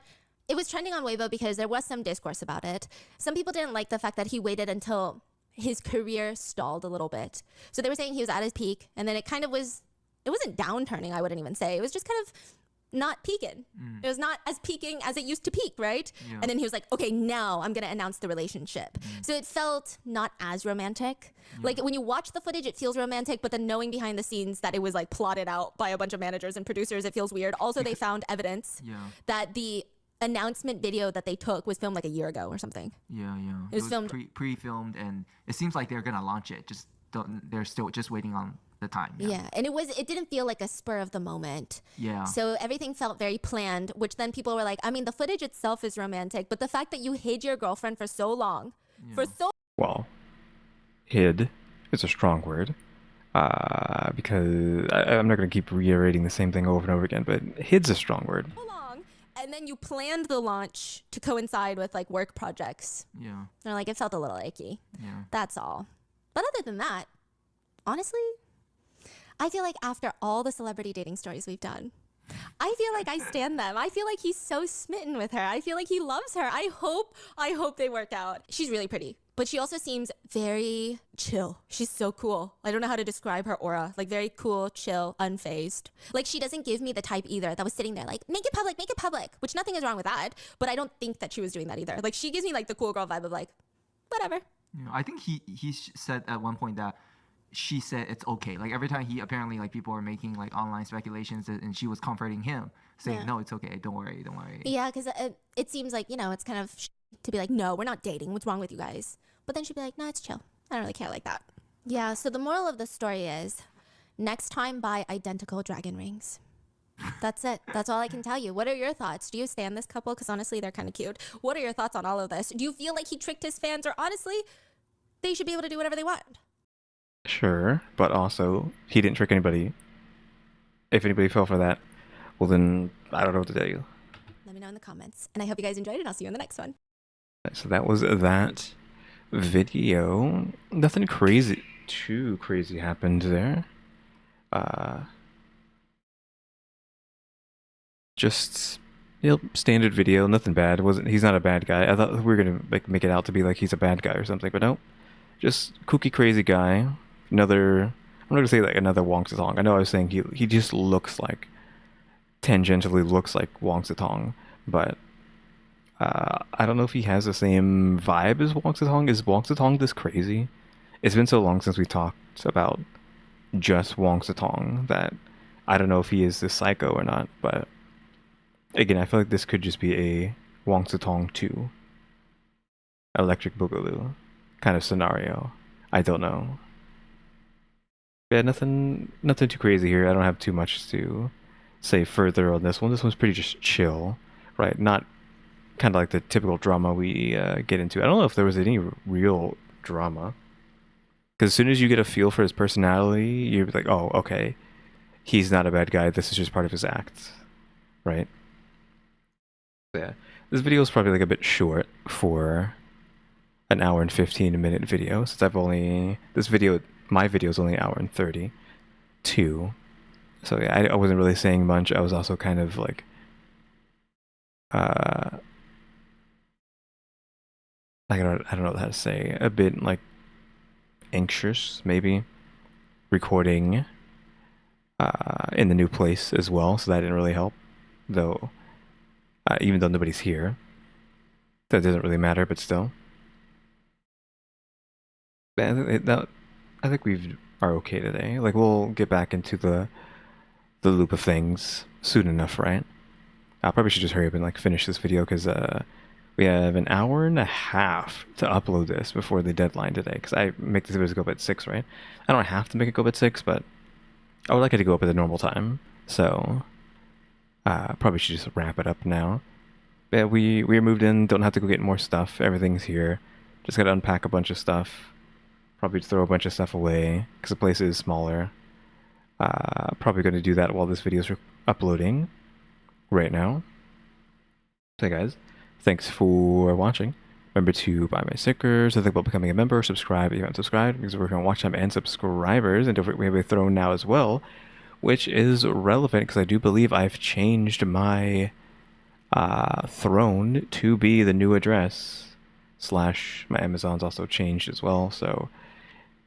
it was trending on Weibo because there was some discourse about it. Some people didn't like the fact that he waited until his career stalled a little bit. So they were saying he was at his peak, and then it kind of was, it wasn't downturning, I wouldn't even say. It was just kind of not peaking. It was not as peaking as it used to peak, right? Yeah. And then he was like, okay, now I'm going to announce the relationship. So it felt not as romantic. Like when you watch the footage, it feels romantic, but then knowing behind the scenes that it was like plotted out by a bunch of managers and producers, it feels weird. Also, they found evidence that the announcement video that they took was filmed like a year ago or something. Yeah. It was filmed pre-filmed, and it seems like they're gonna launch it. They're still just waiting on the time. Yeah, and it didn't feel like a spur of the moment. Yeah. So everything felt very planned, which then people were like, I mean, the footage itself is romantic, but the fact that you hid your girlfriend for so long, Well, hid is a strong word. Because I'm not going to keep reiterating the same thing over and over again, but hid's a strong word. long, and then you planned the launch to coincide with like work projects. Yeah. And like it felt a little icky. Yeah. That's all. But other than that, honestly, I feel like after all the celebrity dating stories we've done, I feel like I stand them. I feel like he's so smitten with her. I feel like he loves her. I hope they work out. She's really pretty, but she also seems very chill. She's so cool. I don't know how to describe her aura. Like very cool, chill, unfazed. Like she doesn't give me the type either that was sitting there like, make it public, which nothing is wrong with that. But I don't think that she was doing that either. Like she gives me like the cool girl vibe of like, whatever. Yeah. I think he said at one point that she said it's okay. Like every time he apparently like people were making like online speculations and she was comforting him, saying no, it's okay, don't worry. Yeah, because it seems like, you know, it's kind of to be like, no, we're not dating. What's wrong with you guys? But then she'd be like, no, it's chill. I don't really care like that. Yeah, so the moral of the story is next time buy identical dragon rings. That's it. That's all I can tell you. What are your thoughts? Do you stand this couple? Because honestly, they're kind of cute. What are your thoughts on all of this? Do you feel like he tricked his fans, or honestly, they should be able to do whatever they want? Sure, but also, he didn't trick anybody. If anybody fell for that, well then, I don't know what to tell you. Let me know in the comments. And I hope you guys enjoyed it. I'll see you in the next one. So that was that video. Nothing too crazy happened there. Just, you know, standard video, nothing bad. He's not a bad guy. I thought we were gonna like make it out to be like he's a bad guy or something, but no. Just kooky crazy guy. I'm not gonna say like another Wong Zitong. I know I was saying he just tangentially looks like Wong Zitong, but I don't know if he has the same vibe as Wong Zitong. Is Wong Zitong this crazy? It's been so long since we talked about just Wong Zitong that I don't know if he is this psycho or not, but again, I feel like this could just be a Wong Zitong 2 Electric Boogaloo kind of scenario. I don't know. Yeah, nothing too crazy here. I don't have too much to say further on this one. This one's pretty just chill, right? Not kind of like the typical drama we get into. I don't know if there was any real drama. Because as soon as you get a feel for his personality, you're like, oh, okay, he's not a bad guy. This is just part of his act, right? Yeah, this video is probably like a bit short for an hour and 15-minute video, since my video is only an hour and 32. So yeah, I wasn't really saying much. I was also kind of like, I don't know how to say, a bit like anxious, maybe, recording in the new place as well, so that didn't really help, though, even though nobody's here. That doesn't really matter, but still. I think we are okay today. Like, we'll get back into the loop of things soon enough, right? I probably should just hurry up and like finish this video, because we have an hour and a half to upload this before the deadline today, because I make this video go up at 6, right? I don't have to make it go up at 6, but I would like it to go up at the normal time, so probably should just wrap it up now. Yeah, we're moved in, don't have to go get more stuff, everything's here. Just gotta unpack a bunch of stuff, probably throw a bunch of stuff away, because the place is smaller. Probably gonna do that while this video is uploading right now. So guys, thanks for watching. Remember to buy my stickers, think about becoming a member, subscribe if you haven't subscribed, because we're working on watch time and subscribers, and don't forget we have a throne now as well, which is relevant because I do believe I've changed my throne to be the new address, / my Amazon's also changed as well, so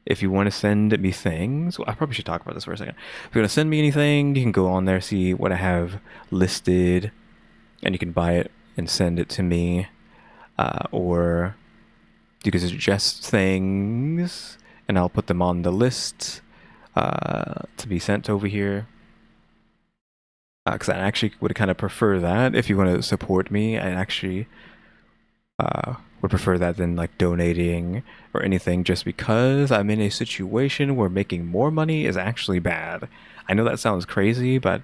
if you want to send me things, well, I probably should talk about this for a second. If you want to send me anything, you can go on there, see what I have listed, and you can buy it and send it to me. Or you can suggest things, and I'll put them on the list to be sent over here. Because I actually would kind of prefer that. If you want to support me, I actually would prefer that than like donating or anything, just because I'm in a situation where making more money is actually bad. I know that sounds crazy, but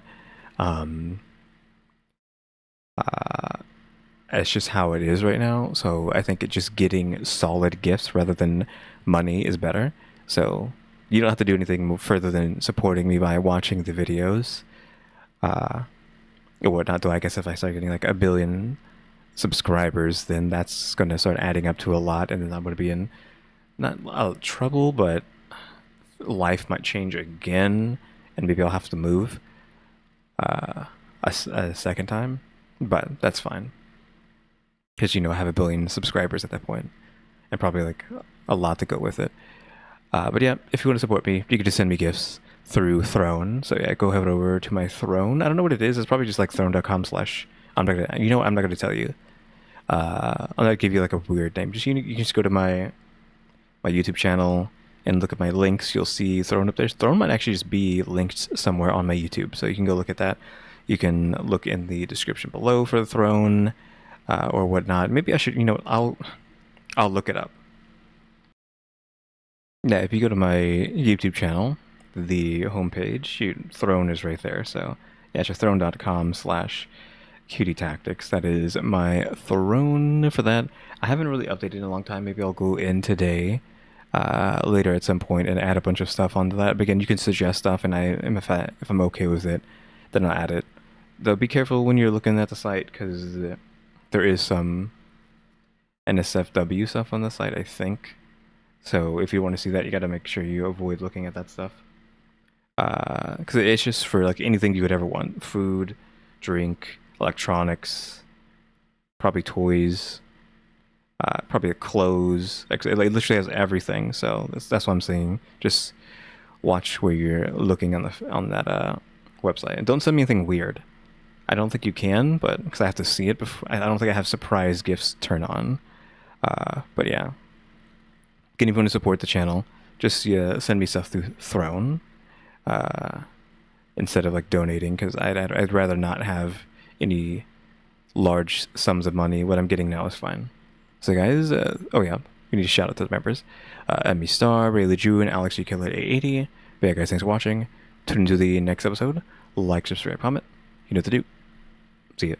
it's just how it is right now. So I think just getting solid gifts rather than money is better. So you don't have to do anything further than supporting me by watching the videos. Or whatnot. Though I guess if I start getting like 1 billion subscribers, then that's going to start adding up to a lot, and then I'm going to be in not trouble, but life might change again, and maybe I'll have to move a second time. But that's fine, because I have 1 billion subscribers at that point, and probably like a lot to go with it. But yeah, if you want to support me, you can just send me gifts through Throne. So yeah, go head over to my Throne. I don't know what it is. It's probably just like throne.com/ I'm not gonna tell you. I'm gonna give you like a weird name. You can just go to my YouTube channel and look at my links. You'll see Throne up there. Throne might actually just be linked somewhere on my YouTube, so you can go look at that. You can look in the description below for the Throne or whatnot. Maybe I should. I'll look it up. Yeah, if you go to my YouTube channel, the homepage, Throne is right there. So yeah, it's just throne.com/ Kyuutie Tactics. That is my Throne for that. I haven't really updated in a long time. Maybe I'll go in today, later at some point, and add a bunch of stuff onto that. But again, you can suggest stuff, and if I'm okay with it, then I'll add it. Though be careful when you're looking at the site, because there is some NSFW stuff on the site, I think. So if you want to see that, you got to make sure you avoid looking at that stuff. Because it's just for like anything you would ever want: food, drink, electronics, probably toys, probably clothes. It literally has everything. So that's what I'm saying. Just watch where you're looking on that website, and don't send me anything weird. I don't think you can, but because I have to see it before. I don't think I have surprise gifts turn on. But yeah. Again, if you want to support the channel, just send me stuff through Throne instead of like donating, because I'd rather not have any large sums of money. What I'm getting now is fine. So guys, oh yeah, we need to shout out to the members: EmmyStarr, RaleyDrew, and alexgkiller 880. But yeah, guys, thanks for watching. Tune into the next episode. Like, subscribe, comment. You know what to do. See ya.